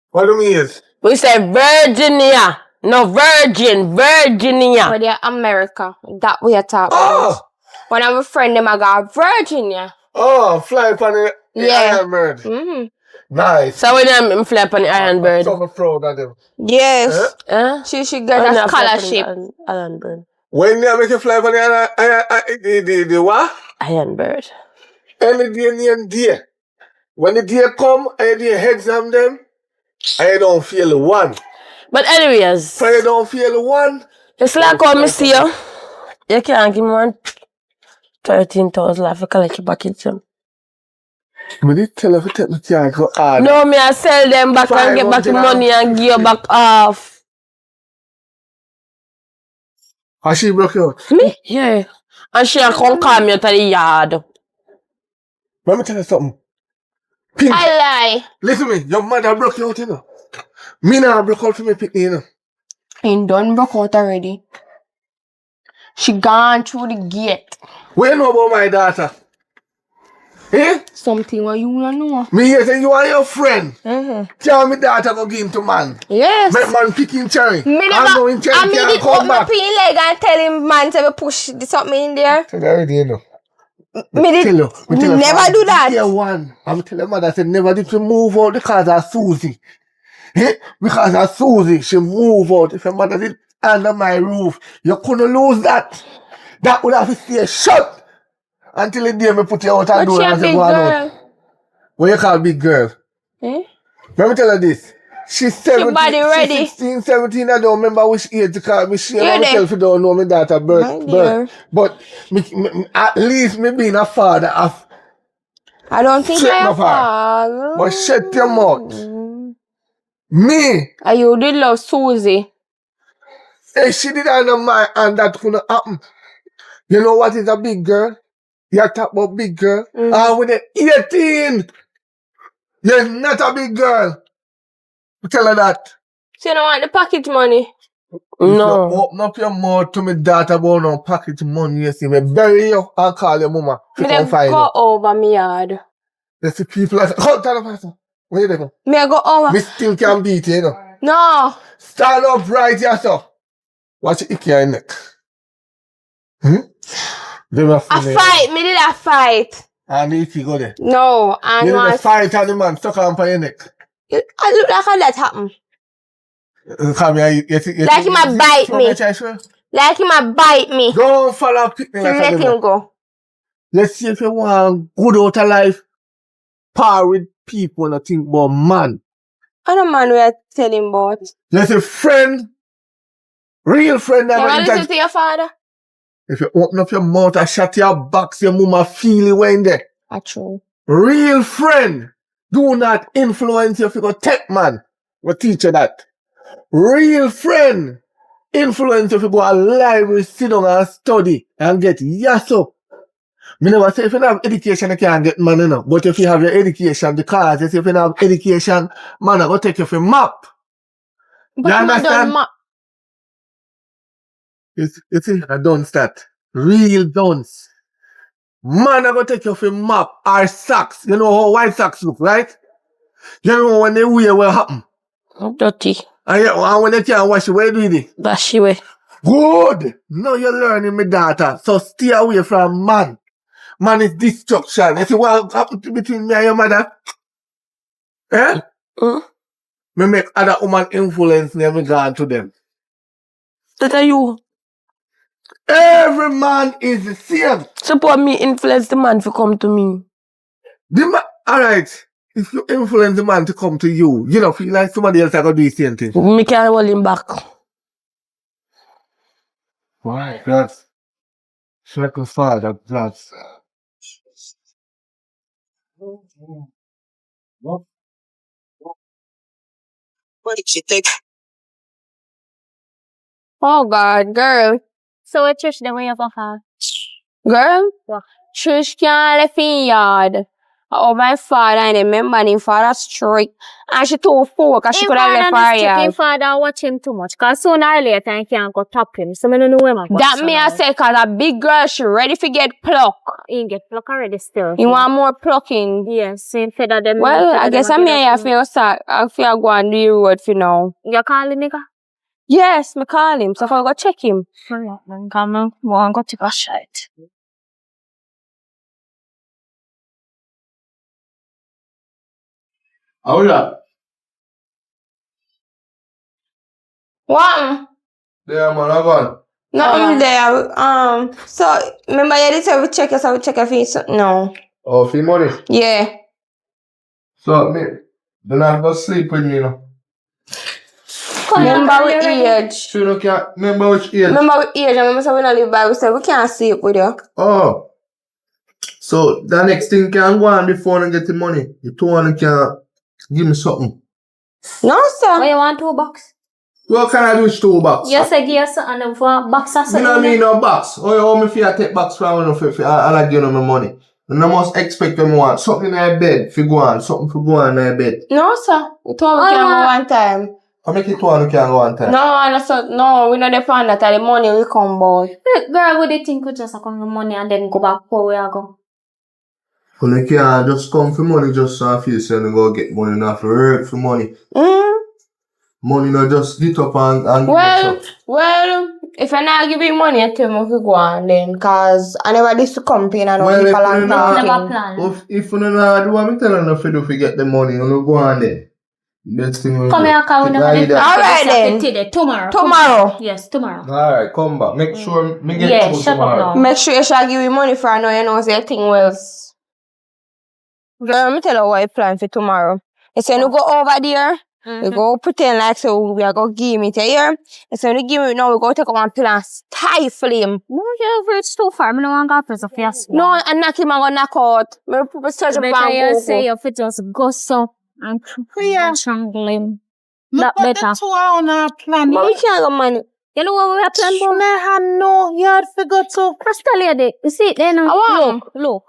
What do you mean? We say Virginia. No virgin. Virginia. But they're America. That we are talking about. When I'm a friend, them I got Virginia. Oh, fly upon the Iron Bird. Nice. So when I'm fly upon the Iron Bird. I'm so proud of them. Yes. She should get a scholarship. Iron Bird. When you make you fly upon the what? Iron Bird. Any day near day. When the day come and you exam them, I don't feel one. But anyways. So you don't feel one. It's like how me see you. You can't give me one 13,000 for collect your package. Me did tell her to take my car go hard. No, me I sell them back and get back the money and give you back half. Has she broke you out? Me? Yeah. And she come call me out of the yard. Let me tell you something. Pink. I lie. Listen to me, your mother broke you out, you know. Me now broke out for me picnic, you know. Ain't done broke out already. She gone through the gate. What you know about my daughter? Eh? Something what you don't know. Me here say you are your friend. Tell me daughter go give him to man. Yes. Make man picking cherry. Me never, go in cherry I mean, can't come back. open my leg and tell him man to push something in there. Tell her already, you know. Me did never do that. Yeah, one. I'm telling mother, I said never did she move out because of Susie. Eh? Because of Susie, she move out. If your mother did under my roof, you couldn't lose that. That would have to stay shut until the day me put you out and door and say go out. What you call big girl? Eh? Let me tell her this. She's 17, body ready. she's 16, 17, I don't remember which age to call me. She myself don't know me daughter birth. But at least me being a father of I don't think I have. But shut your mouth. Me. And you did love Susie. Hey, she did under my hand that couldn't happen. You know what is a big girl? You talk about big girl. When you're 18, you're not a big girl. Tell her that. So you don't want the package money? No. Open up your mouth to me daughter about no package money. You see me bury you and call your mama. Me them go over me yard. You see people like, oh, tell the person. Where you there? Me I go over. Me still can beat you, you know. No. Stand up right yourself. Watch your icky on your neck. A fight. Me did a fight. And if you go there. No. And you did a fight and the man stuck on your neck. I look like how that happen. Like he might bite me. Like he might bite me. Don't follow picnic like let him go. Let's see if you want good out of life. Par with people and think about man. I don't man we are telling about. Let's say friend. Real friend. You want to listen to your father? If you open up your mouth and shut your box, your mama feel it when there. That's true. Real friend. Do not influence you if you go tech man. We'll teach you that. Real friend. Influence you if you go a library, sit down and study and get yasso. Me never say if you don't have education, you can't get money, no. But if you have your education, because if you don't have education, man, I go take you for map. But you understand? Map. You see, I don't start. Real dunce. Man, I go take you for map or socks. You know how white socks look, right? You know when they wear what happen. Dirty. And when they can't wash it, what do you do? Dash away. Good. Now you're learning, my daughter. So stay away from man. Man is destruction. You see what happened between me and your mother? Eh? Me make other woman influence never gone to them. That are you. Every man is the same. Suppose me influence the man to come to me. Alright. If you influence the man to come to you, you don't feel like somebody else is going to do the same thing. Me can't hold him back. Why? That's second father. That's. Oh God, girl. So what Trish then we have a have? Girl? What? Trish can't left in yard. Oh, my father and remember him father strict. And she too full because she could have left her yard. Him father watch him too much. Cause sooner or later I can't go top him. So I don't know him. That me I say cause a big girl she ready to get plucked. He get pluck already still. You want more plucking? Yes, same feather them. Well, I guess I'm here for start. I feel go on the road for now. You calling nigga? Yes, me call him. So if I go check him. Hurry up, man. Come on. Go and go take a shot. Hold up. What? There, man, I gone. Nothing there. So remember you did say we check us, so we check if it's no. Oh, for money. Yeah. So, me, then I go sleep with me, you know. Remember with age. So, you can't remember which age. Remember with age, remember so we don't live by ourselves, we can't sleep with you. Oh. So, the next thing can go on before I get the money. You two one can give me something. No, sir. What you want $2? What can I do with 2 bucks? You say give us something for box or You something. know what I mean, no box. Oh, me fear take box from you and I give you my money. And I must expect them want something in their bed for go on, something for go on in their bed. No, sir. We told we can go one time. I make it one who can go one time. No, we not depend that the money will come boy. Girl, what do you think we just come for money and then go back where we are go? When you can't just come for money, just so feel saying you go get money, not for work for money. Money not just get up and Well, if I not give you money, I tell me if you go on then, cause I never used to come in and well, people and talking. if you don't do what I'm telling you to do to get the money, you go on then. Next thing we Come here, come here. Alright then. Tomorrow. Yes, tomorrow. Alright, come back. Make sure me get Yeah, through shut tomorrow. up now. Make sure you shall give you money for I know you know say thing well. Girl, let me tell you what I plan for tomorrow. You say you go over there, we go pretend like so we are going to give me to here. And so we give me now we go take one plan stifle him. No, you've reached too far. I don't want to go for fiasco. No, and knock him and go knock out. Me put search up Better you and say if it just go so and strangle him. That better. That's what on our plan. But we can't go money. You know what we are planning for? No, you had to go to. Rasta lady. You see it there now? Look. No,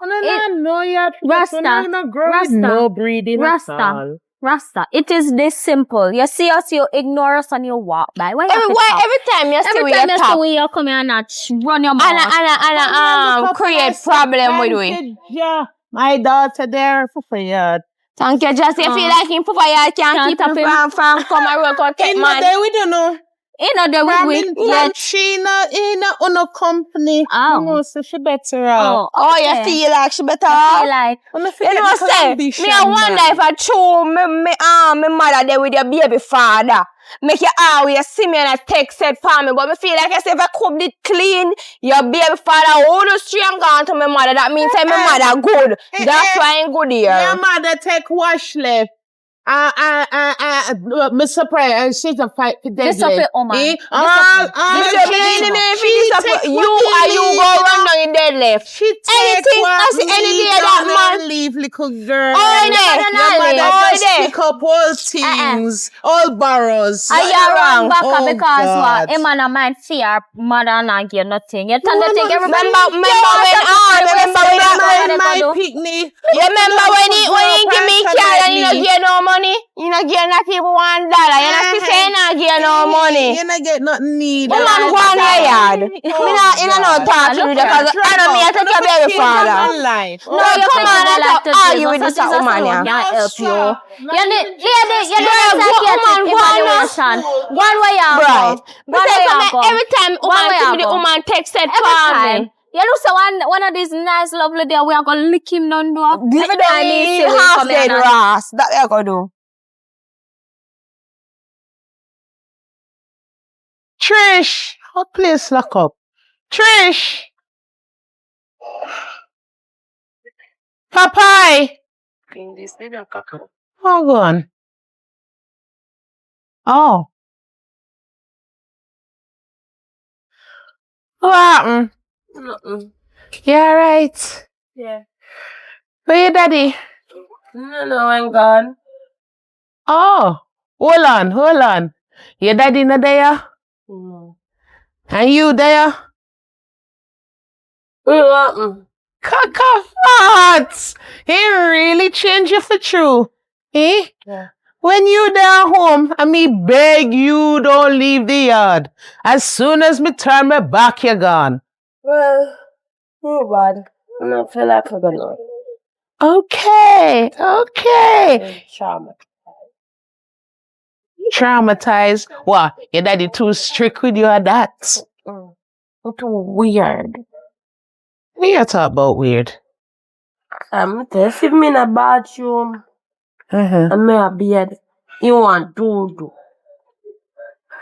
you had to Rasta. No breeding Rasta. It is this simple. You see us, you ignore us and you walk by. Why Every time you see we Every time you top. see we you come here and run your mouth. And create problem with we. Yeah, my daughter there for you. Thank you, just if you like him for you can't keep him from come and work out take man. We don't know. You know the we China in a company. Oh. You know, so she better out. Oh, you feel like she better I feel like you know say, me I wonder if I true me mother there with your baby father. Make you always see me and I text said for me, but me feel like I say if I cook it clean, your baby father all the strong gone to my mother. That means say my mother good. That's why I'm good here. Your mother take wash left. Miss Surprise, she's a fight for dead. this up it, oh man. You go run down in dead left. She take Anything, I see any day that man. Leave little girl. Your mother just pick up all things, all borrows. Are you wrong back Oh, because God. what? Emma man see her mother not give nothing. You tell the thing everybody. Remember when My picnic. you remember when he give me car and he don't give no money? You not give enough people $1. You not say you not give no money. You not get nothing needed. Woman go on your yard. Me not, you not talk to me because I know me I take your baby father. No, you come on and talk argue with this woman here. Can't help you. You need One way you Right. go. One way you go. Every time the woman text said call me. You look so one of these nice lovely day we are gonna lick him down door. Give me the half dead Ross. That you gonna do. Trish, how place lock up? Trish, Popeye. Hold on. Oh. What happened? You alright? Yeah. Where your daddy? No, I'm gone. Oh, hold on. Your daddy not there? No. And you there? What happened? Cockafat! He really changed you for true. Eh? Yeah. When you there home, and me beg you don't leave the yard. As soon as me turn my back, you're gone. Well, no bad. I don't feel like I'm gonna. Okay. Charming. Traumatized? What? Your daddy too strict with you at that? It's weird. What you talk about weird? I'm just me in a bathroom and me a bed. You want do.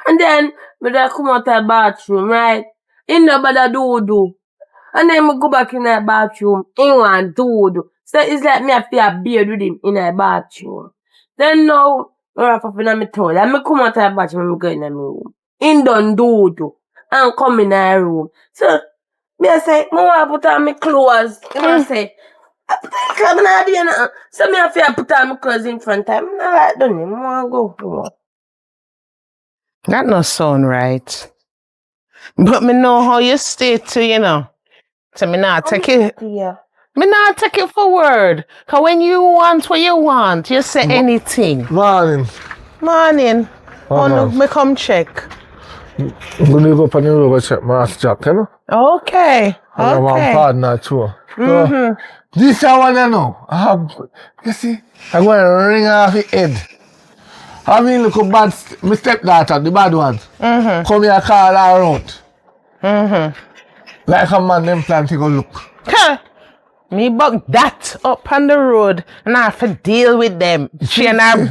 And then when I come out of the bathroom, right? In nobody do. And then I go back in the bathroom, he want do. So it's like me have to a beard with him in the bathroom. Then now, I have to my toilet. And I come out of the bathroom and I go in the room. He done do. And come in the room. So, me I say, I want to put on my clothes. And I say, I put on clothes and I do nothing. So me have to put on my clothes in front of him. I like done him. I want to go. That no sound right. But me know how you stay too, you know. So me not take it. Yeah. Me not take it for word. Cause when you want what you want, you say anything. Morning. Oh no, me come check. I'm gonna go up on the road and check my ass jack, you know? Okay. I'm one partner too. So, this I wanna know. You see, I'm gonna ring off the head. I mean, look at bad, my stepdaughter, the bad ones. Come here, call her out. Like a man, them plan to go look. Me buck that up on the road and I have to deal with them. She and her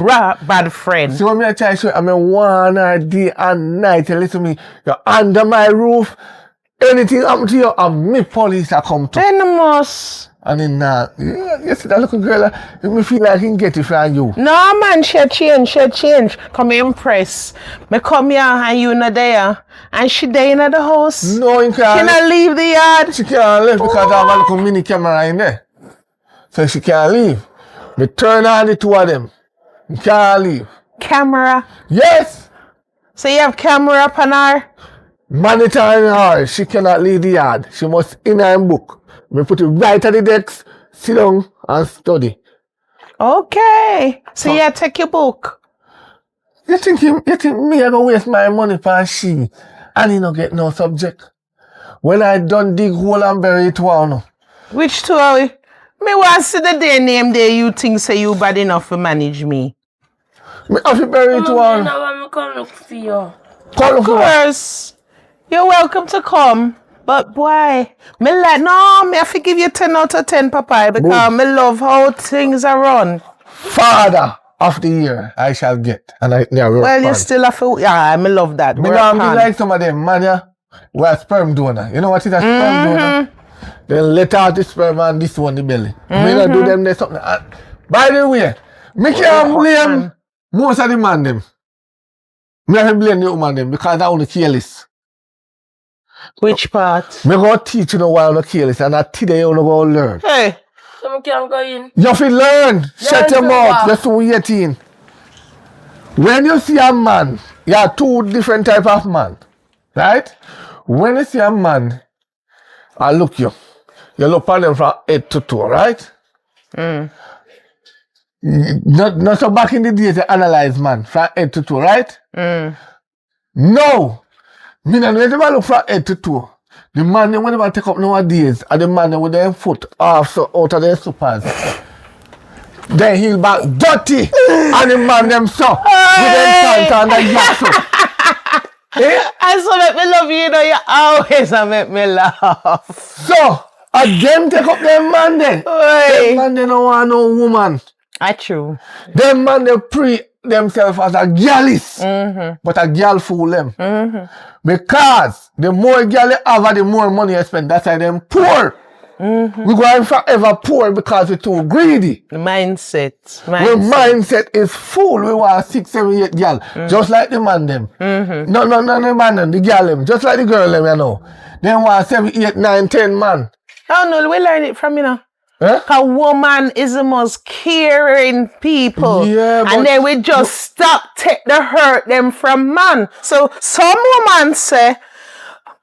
bad friend. See what me I tell you? I mean, one day and night. You listen to me. You're under my roof. Anything happen to you, and me police are come to. Venomous. And then, you see that little girl, me feel like I can get it from you. No man, she change. Come impress. Me come here and you not there. And she there in the house. No, you can't. She not leave the yard. She can't leave because I have a little mini camera in there. So she can't leave. Me turn on the two of them. You can't leave. Camera? Yes! So you have camera up on her? Monitoring her. She cannot leave the yard. She must in her book. Me put it right at the desk, sit down and study. Okay. So you take your book. You think me I gonna waste my money for she and he no get no subject? When I done dig hole and bury it one. Which two are we? Me want to see the day name there you think say you bad enough to manage me. Me have to bury it one. I'm come look for you. Of course. You're welcome to come. But boy, me have to give you 10 out of 10, Papa, because me love how things are run. Father of the year I shall get. And you still have to, I love that. Me not be like some of them, man, who are sperm donor. You know what is a sperm donor? They let out the sperm and this one the belly. Me not do them there something. By the way, me can't blame most of the man them. Me have to blame the woman them because I only careless. Which part? Me go teach you why I'm not careless and I today you go learn. Hey. So I can't go in. You have to learn. Shut your mouth. That's what we're waiting. When you see a man, you have two different type of man. Right? When you see a man, I look you. You look at them from head to toe, right? Not so back in the days they analyze man from head to toe, right? No. Me no never look from head to toe. The man they whenever take up nowadays are the man they with their foot off so out of their slippers. Then heel back dirty and the man them so with them pants and the yacht so. And so make me love you, you always make me laugh. So, them take up them man then. Them man they don't want no woman. That's true. Them man they pre themselves as a girlist. But a girl fool them. Because the more girl you have, the more money you spend. That's why them poor. We're going forever poor because we're too greedy. The mindset. Our mindset is full. We want 6, 7, 8 girl. Just like the man them. No, the man them, the girl them. Just like the girl them, you know. They want 7, 8, 9, 10 man. Oh no, we learn it from, you know. Huh? A woman is the most caring people. Yeah, and then we just stop take the hurt them from man. So some woman say,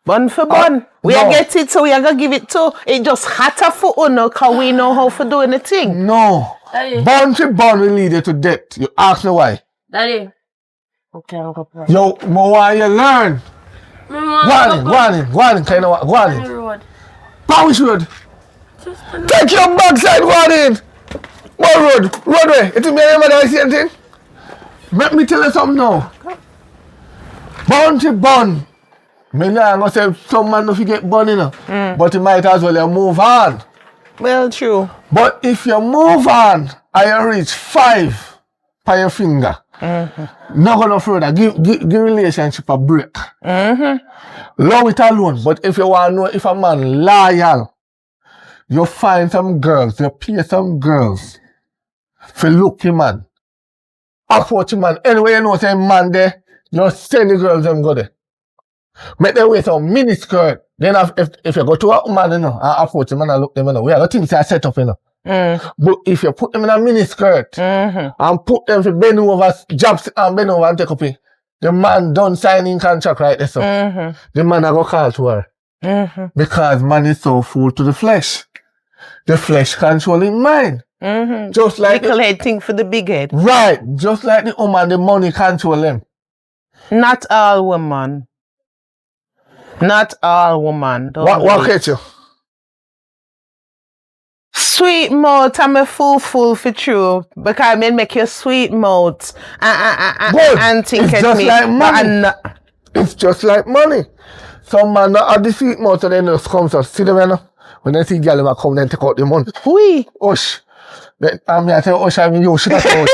bun for bun. We no. get it, so we are gonna give it to. It just hotter for uno, cause we know how to do anything. No. Bun to bun will lead you to death. You ask me why. Daddy. Okay, Uncle Pro. Yo, why you learn? Go on in, kind of go on in. Which road? Take your backside, go on in. What road? Roadway. It me ever that I see anything? Let me tell you something now. Bun to bun. Me nah gonna say some man don't get bun, you know. But you might as well move on. Well, true. But if you move on and you reach 5 by your finger, not gonna further. Give relationship a break. Love it alone. But if you want to know if a man loyal, you find some girls, you pay some girls for look man. Approach man. Anyway, you know say man there, you send the girls them go there. Make them wear some mini skirt. Then if you go to a man, you know, and approach them and look them, you know, we have things that set up, you know. But if you put them in a mini skirt and put them to bend over, jobs and bend over and take up it, the man done signing contract right there, so the man I go call to her. Because man is so full to the flesh. The flesh controlling mind. Just like little head thing for the big head. Right. Just like the woman, the money control them. Not all women. Not all women. What catch you? Sweet mouth, I'm a fool for true. Because I mean make your sweet mouth and think it's just me. Like money. It's just like money. Some man not have the sweet mouth and then just comes out. See them, you know? When they see girl come, then take out the money. Oui. Ush. I'm here to tell Ush, I mean, you should have told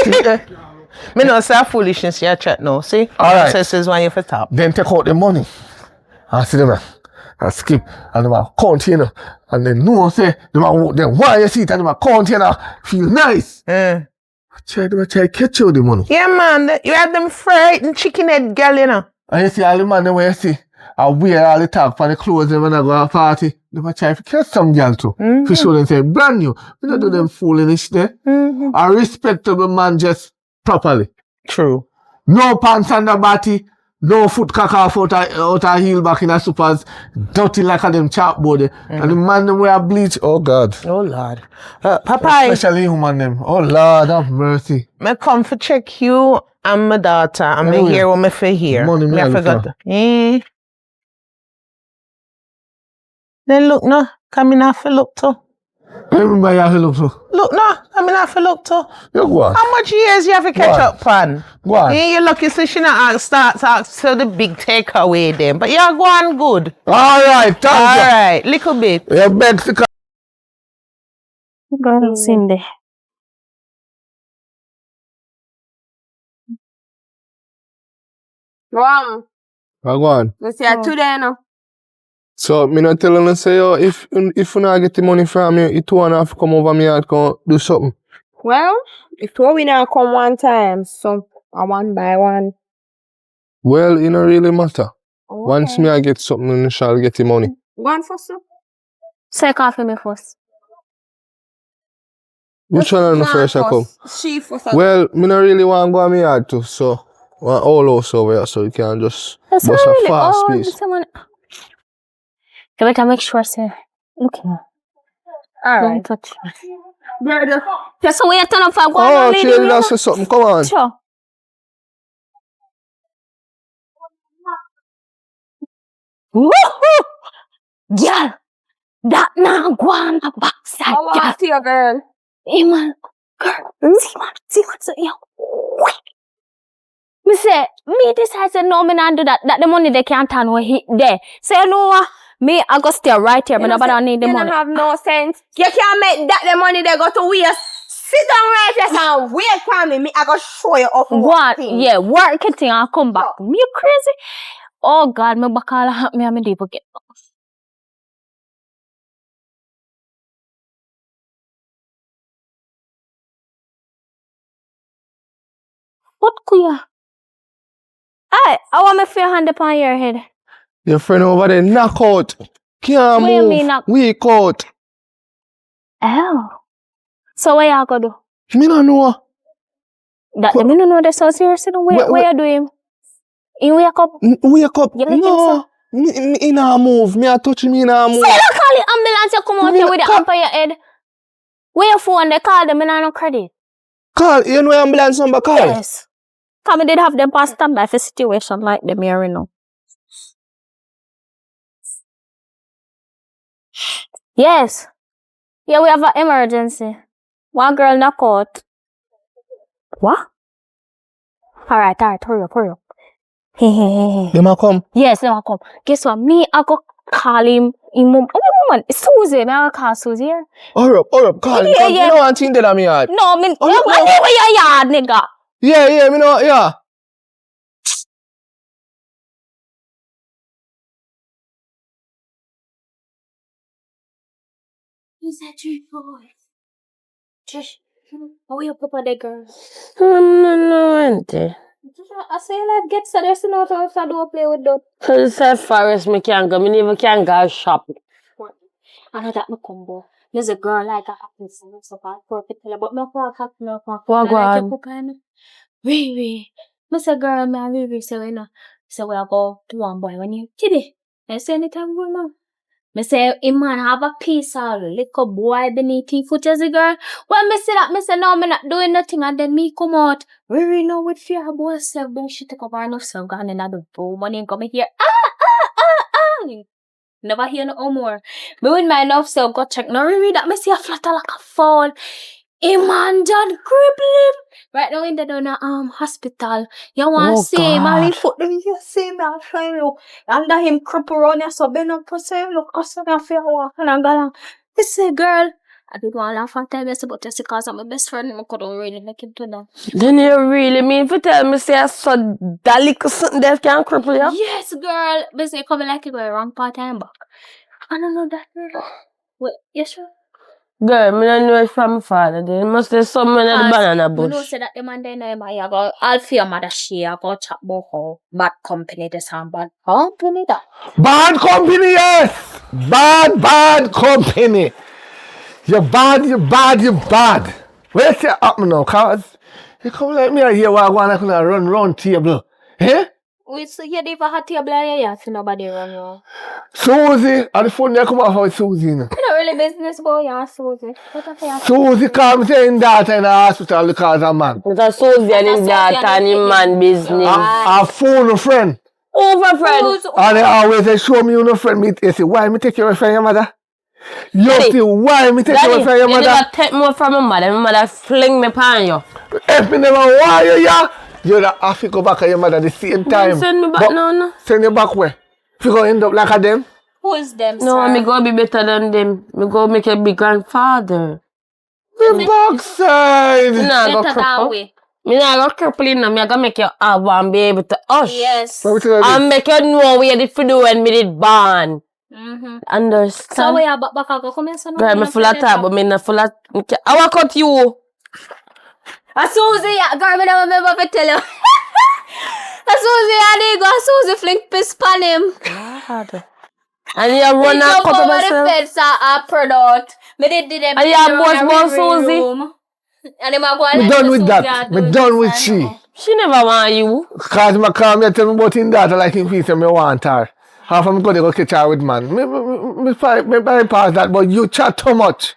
Me no say foolishness you chat now, see? Alright. So this is one you for top. Then take out the money. And see them, and skip. And them count, you know. And then no one say, them why you see it, and them count, you know, feel nice. Try catch you the money. Yeah, man. You have them frightened chicken head girl, you know. And you see all the man them where you see, I wear all the tag for the clothes them when I go to a party. They might try to catch some girl too. For sure them say, brand new. We don't do them foolishness there. A respectable man just properly. True. No pants on the body, no foot cock off out of heel back in the suppers, dirty like a them chalkboard. And the man them wear bleach, oh God. Oh Lord. Papa. Especially human them. Oh Lord have mercy. Me come for check you and my daughter and me hear what me for hear. Money me I forgot. Then look no, come in for look too. Everybody have to look too. Look no, come in for look too. You go on. How much years you have to catch up on? Go on. You lucky so she not start so the big takeaway them. But you're going good. Alright, thank you. Alright, little bit. You beg to come. Go Cindy. Ram, Go on. you see her today, no? So, me not telling you say, yo, if you not get the money from me, you two and a half come over me and come do something. Well, if two we not come one time, so I one by one. Well, it don't really matter. Okay. Once me I get something, I shall get the money. Go on first, sir. Say coffee me first. Which one on the first I come? She first. Well, me not really want to go on me yard too, so want all house over here so you can just That's bust really a fast piece. someone. You better make sure, say, look here. Alright. Don't touch. Just so we turn up for one Oh, lady. she lost something. Come on. Sure. Woohoo! Girl, that now go on my backside. I want to see a girl. Hey man, girl, see what's up, yo. Me say, me decide say no, me not do that. That the money they can't turn away hit there. So you know what? Me, I go stay right here, but nobody need the money. You don't have no sense. You can't make that the money they go to waste. Sit down right here and wait for me. I go show you up. What? Yeah, work it and come back. Me you crazy? Oh God, me back all help me and me deep get. What kuya? Aye, I want me feel hand upon your head. Your friend over there knock out. Can't What you move. mean knock? Weak out. Oh. So what you gonna do? Me no know. That me no know that's so serious. What you doing? You wake up? Wake up. You like No. Me nah move. Me a touch me nah move. So you don't call the ambulance, you come out here with the amp on your head. Where your phone, they call them, and I no credit. Call. You know ambulance number, call. Yes. Come me did have them pass standby for situation like them here, you know. Yes. Yeah, we have an emergency. One girl knock out. What? Alright, hurry up. Hey. Them a come. Yes, they will come. Guess what? Me, I go call him. Oh, woman, it's Susie. I go call Susie here. Hurry up, call him. Yeah. You know one thing that I'm yard. No, me, Oh, you no. where your yard, nigga? Yeah, me know, yeah. Who's that your voice? Just, how you up on that girl? No, auntie. I say like get so there's no time to do play with that. Cause it's forest me can't go. Me never can go shop. I know that me combo. There's a girl like a happen so far for tell but me can't talk no What like go you papa Riri. Me say girl me and Riri say we know. So we go to one boy when you kiddy. I say anytime we know. Me say him man have a piece of little boy beneath his foot as a girl. When me say that, me say no, me not doing nothing, and then me come out. Really know with fear boy self, then she take over enough self, gone in the boom, money and come here. Never hear no more. Me with my enough self go check. No really that me see a flutter like a fall. Him man John cripple him. Right now in the hospital. You want to see him and he foot them, you see me and try look. Under him cripple around here so bend up for say look us I feel walk and I go I say girl, I did want to laugh at time yes, but just because I'm my best friend I couldn't really make it to that. Then you really mean to tell me say I saw that little something that can cripple you? Yes girl, but say coming like you go wrong part time back. I don't know that girl. Wait, you sure? Girl, me don't know it's from my father. There must be something in the banana You bush. know say that the man there know I go I'll feel mother she I go chat about how bad company this and bad company that. Bad company, yes! Bad company. You're bad. Where's your up now, cuz? You come like me here while I want to run round table. Eh? We see you never had table here, so nobody run wrong. Susie, on the phone they come off with Susie. You not really business boy, yeah, Susie. What the hell? Susie called me saying daughter in the hospital because of man. Because Susie and his daughter and his man business. I phone a friend. Over friend. And they always say, show me your friend. You say, why me take care of your mother? You say, why me take care of your You mother? never take more from my mother fling me pan you. If me never want you, yeah, you have to go back to your mother at the same time. Send me back But no. send you back where? If you go end up like a them? Who is them, No, sir? me go be better than them. Me go make a big grandfather. The backside. Me nah go Better that cripple. way. Me nah go cripple in them. Me go make you have and be able to hush. Yes. What you And make you know what you did for do when me did born. Mm-hmm. Understand? So we are back go come here, so Girl, me full of talk, but me not full of... I walk out you. Susie, girl, me never remember to tell you. Susie, I go. Susie fling piss pan him. God. And you run He and jump cut up over the yourself. fence and product. Me did them. And you boss about Susie. And him a go Me like done the with Susie that. a do Me done with this she. and She never want you. Because my call me tell me about his daughter like him piece and me want her. Half of me go to go catch her with man. Me bypass that, but you chat too much.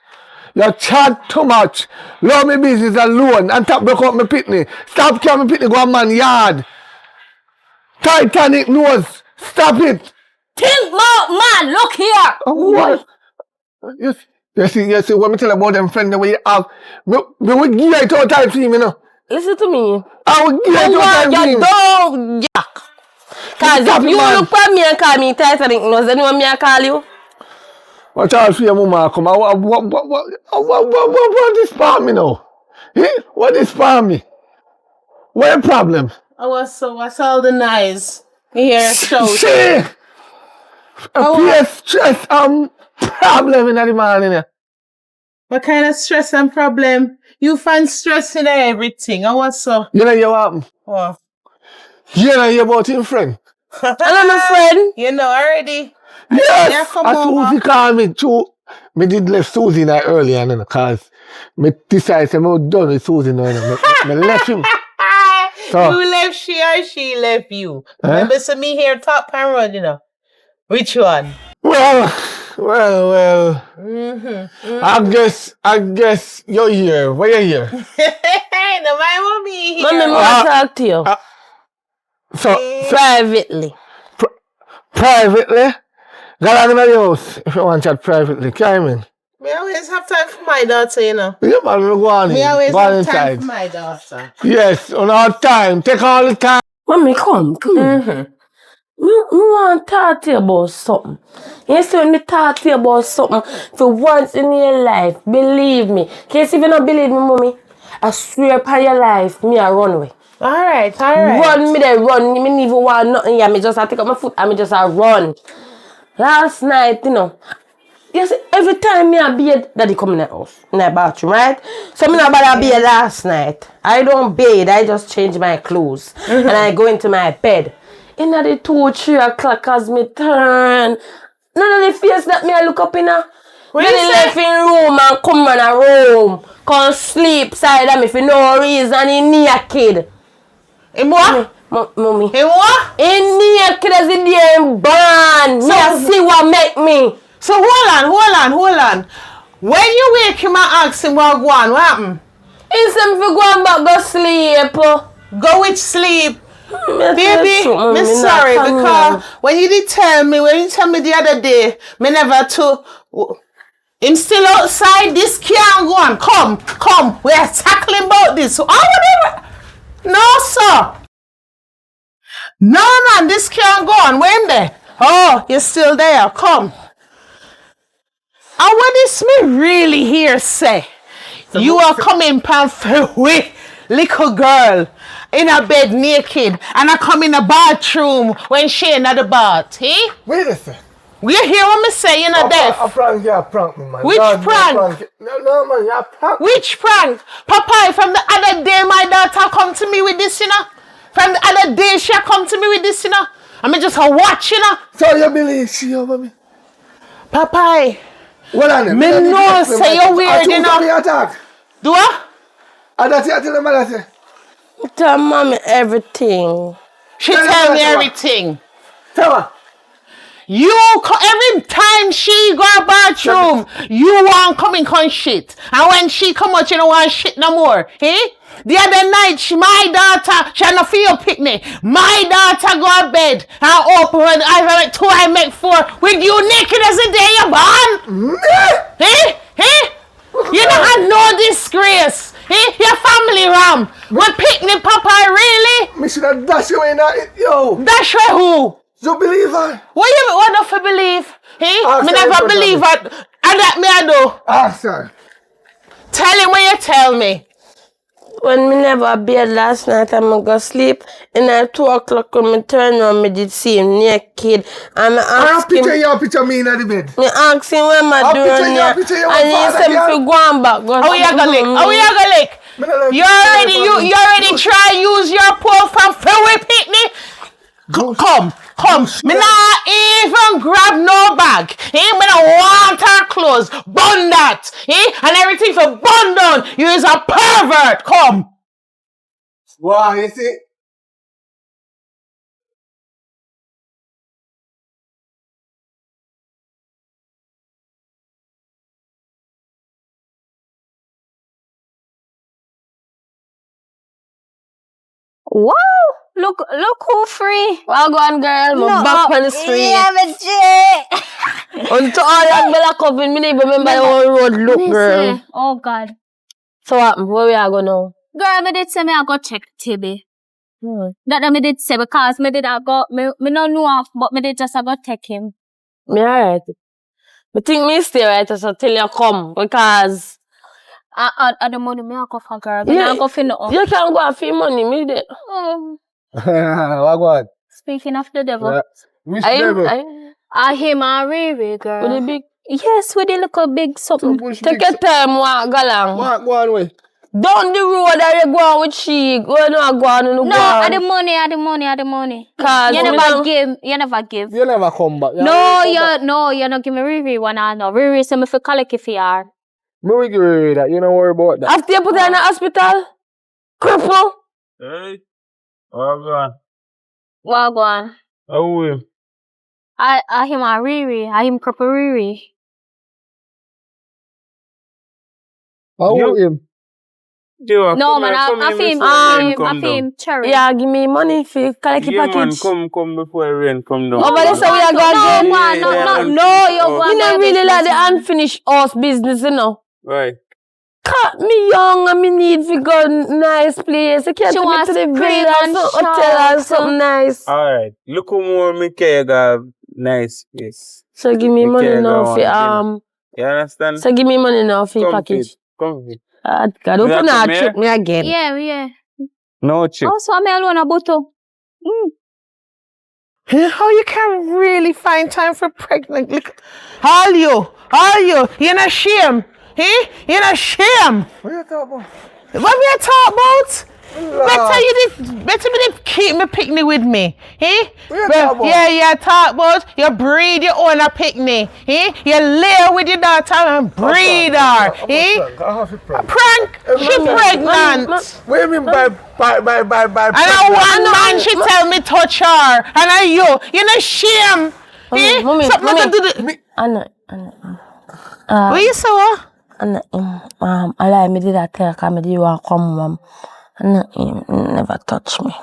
You chat too much. Love me business alone. And top broke up my pitney. Stop carrying me pitney go a man yard. Titanic nose. Stop it. Think more, man. Look here. What? You see what me tell about them friends that we have. Me will give it all time for him, you know. Listen to me. I will give it all time for him. Don't yak. Cause if you look for me and call me Titanic nose, then you want me to call you? Watch out for your mama come. What is for me now? Eh? What is for me? What a problem? What's all the noise? Here, show. See? A stress problem in the morning. What kind of stress and problem? You find stress in everything. What's so? You know you happen? What? You know you about him friend? And I'm a friend. You know already. Yes! Yeah, come As over. Susie called me too. Me did left Susie now earlier because me decided to I'm done with Susie now. Me left him. So, You left she or she left you? Remember so me here top and run, you know. Which one? well. I guess you're here. Why you here? No, my mommy here. Mommy, I want to talk to you. So, Privately. privately? Go out of my house if you want to chat privately. Come in. Me always have time for my daughter, you know. You man, go on in. Me always Go on have time inside. for my daughter. Yes, on our time. Take all the time. Mommy, come. Me want to talk to you about something. You see, when me talk to you about something, for once in your life, believe me. Case if you don't believe me, mommy, I swear upon your life, me I run away. Alright. Run me there, run. Me never want nothing. Yeah, me just I take up my foot and me just I run. Last night, you know, you see, every time me a bathe, daddy come in the house, in the bathroom, right? So me not bother bathe last night. I don't bathe, I just change my clothes. And I go into my bed. In the 2-3 o'clock as me turn. None of the face that me I look up in a. What Then you he say? left in room and come in a room. Come sleep side of me for no reason. He naked. In what? Mommy. In what? He naked as he there in barn. Me I see what make me. So hold on. When you wake him and ask him what go on, what happened? He said me fi go and back go sleep. Go with sleep. Baby, me me sorry because when you tell me the other day, me never to. Him still outside. This can't go on. Come. We are tackling about this. So whatever. No, sir. No, man. This can't go on. Where him there? Oh, you're still there. Come. And what this me really hear say? You are coming with little girl in a bed naked and I come in a bathroom when she in the bath, eh? Wait a second. You hear what me say, you know, deaf? A prank me, man. Which No, prank? No, man, you're a prank. Which prank? Papa, from the other day my daughter come to me with this, you know? From the other day she come to me with this, you know? I mean just watch, you know? So you believe she over me? Papa, What on it? me know say you're weird, you know? Me attack. Do what? And that's it, I tell them what I say. Tell mommy everything. She Tell tell her me what? everything. Tell her. Every time she go to bathroom, you want come in con shit. And when she come out, you don't want shit no more. Eh? The other night, my daughter, she had no feel picnic. My daughter go to bed and open her eyes like 2, I make 4. With you naked as a day you born. Eh? You don't have no disgrace. Eh? Your family ram. What picnic, Papa, really? Me should have dashed you in that. Yo. That's right, who? You believe her? What you want not to believe? Eh? Ask Me her never in front of believe me. it. And that me I do. Ask her. Tell him what you tell me. When me never bed last night, I'm go sleep. And at 2 o'clock when me turn on, me did see him naked. And I ask him, Your picture me in the bed. me ask him what am I doing here. picture you And he want said me father, fi go and back. How you gonna lick? How you gonna lick? You already try use your pole from Freeway Picnic? Come. Me not even grab no bag. Eh? Me not want her clothes. Bun that. Eh? And everything for bun down. You is a pervert. Come. Wow, you see? Wow! Look who free. Well, go on, girl. I'm back on the street. Yeah, but Until all that bella coffin, me never remember the whole road look, girl. Oh, God. So what? Where we are going now? Girl, me did say me I go check Tibby. That me did say because me did I go, me no know off, but me did just I go take him. Me alright. I think me stay right so till you come because At the money me I go for girl. Me I go for no. you can't go and feel money, me there. What God? Speaking of the devil. Yeah. Which devil? I him and Riri, girl. With the big Yes, with the little big something. take your time, walk galang. What go on way? Down the road that you go on with she, go on go on. No, at the money. Cause You never give. You never come back. No, you not give me Riri one I know. Riri say me for collect if you are. Me will give you that. You don't worry about that. After you put her in the hospital, cripple. Hey. Wagwan. Wagwan. How him? I him a Riri. I him cripple Riri. How him? No man, I feel cherry. Yeah, give me money for collect your package. Man, come before the rain come down. Over there, so we are going No, you're going. You don't really like the unfinished house business, you know. Right. Cut me young and me need to go nice place. You can't take me to the villa or hotel or something nice. Alright. Look how more me care got nice place. So give me money Okay, now go for on, You understand? So give me money now for your package. Come fit. God, don't You put have no to trick me again. Yeah. No chip. Also, I'm alone a buto. How you can really find time for pregnant? Look, all you, you're not shame, You're not shame. What you talking about? What we talk about? Better me keep me picnic with me, Yeah, talk about you breed your own a picnic, You lay with your daughter and breed her, Prank, she pregnant. What do you mean by And I one man she tell me touch her, and you're not shame, Mommy, Something to do the. Anna. What you saw? Anna, I like me did that tell her, you want to come, mom. Anna, never touch me.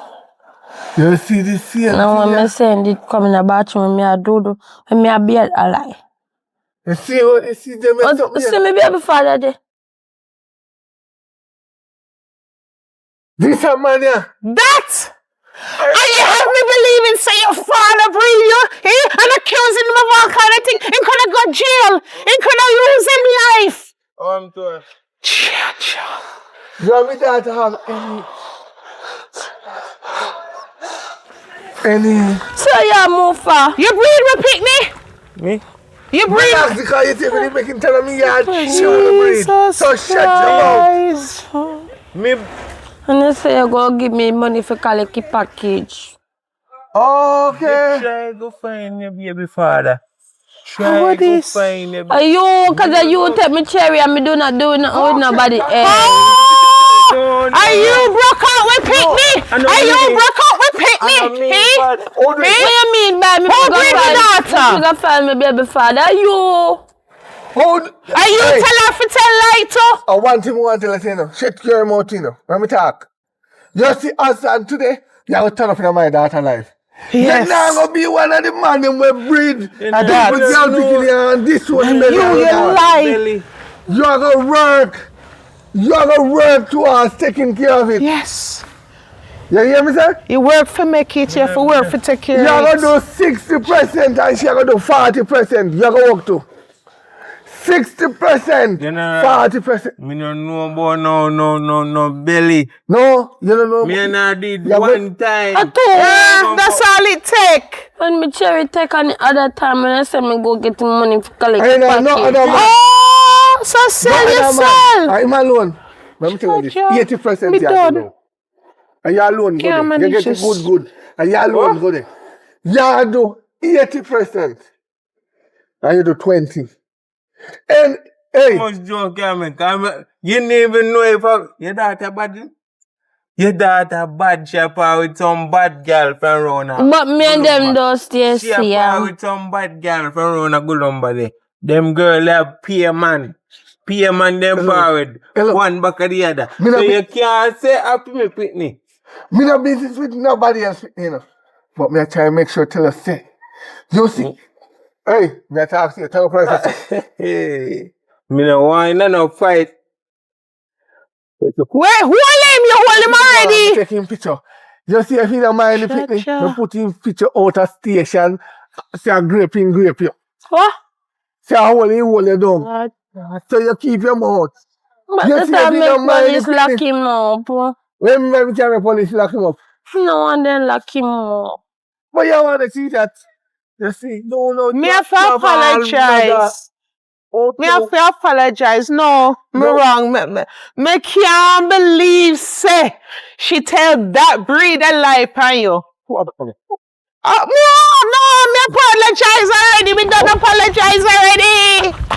You see this here? Now when I say did come in the bathroom, me a do, when me a beard, I lie. You see what you see them and something? See me baby father there. This a man here. That! And you have me believing say your father breed you, and accusing him of all kind of thing. He could have got jail. He could have lose his life. I'm told. You want me there to have any? So you move far. You breed me picnic? Me? You breed That's because you take me making telling me you breed. So shut your mouth. Me? And you say you go give me money for collect your package. Okay. Try go find your baby father. How Try go this? find your Are you, because you take me cherry and me do not do nothing with nobody else. Are you broke out with picnic? Are you broke out with picnic? What do you mean by me? Who breed the daughter? You can find me baby father. Are you? Are you tell her to tell lie to? I want him to tell us, you know. Shut your mouth, you know. Let me talk. You see us and today, you have to turn up in my daughter's life. Yes. You're not going to be one of the man them will breed. That. And this one. You lie. You are going to work. You are going to work towards taking care of it. Yes. You hear me, sir? You work for make it, you have to work for take care You are of going it. to do 60% and she are going to do 40%. You are going to work too. 60%, 40%. Me no know about no belly. No, you don't know. Me not did Yeah, one time. That's all it take. When me cherry take on the other time, when I say me go get money for collect I the know, no package. other man. Oh, so sell yourself. I'm alone. Let me tell you this. 80% you have to know. And you alone go Can't there. You manage get it this. good. And you alone go there. You do 80%. And you do 20. And hey, Much joke I make. You don't even know if your daughter bad. Your daughter bad. She apart with some bad girl from around her. But me and them don't stay She apart with some bad girl from around a Gulumba there. Them girl have peer man. Peer man them forward. Hello. One back of the other. Me So not you can't say happy me pitney. Me no business with nobody else, you know. But me I try to make sure tell us say. You see, hey, me I talk to you, tell us. Hey, me no want no fight. Wait, who hold him? You hold him already? Take him picture. You see if he don't mind the picnic, me put him picture out of station. Say a grape you. What? Say a hold you down. What? So you keep your mouth. But You the see if time he make don't mind police the lock picnic. him up. When every time the police lock him up. No one then lock him up. But you want to see that. You see, no, Me have to apologize. Me have to apologize. No, me wrong. Me can't believe, say, she tell that breed a lie upon you. No, me apologize already. Me done apologize already.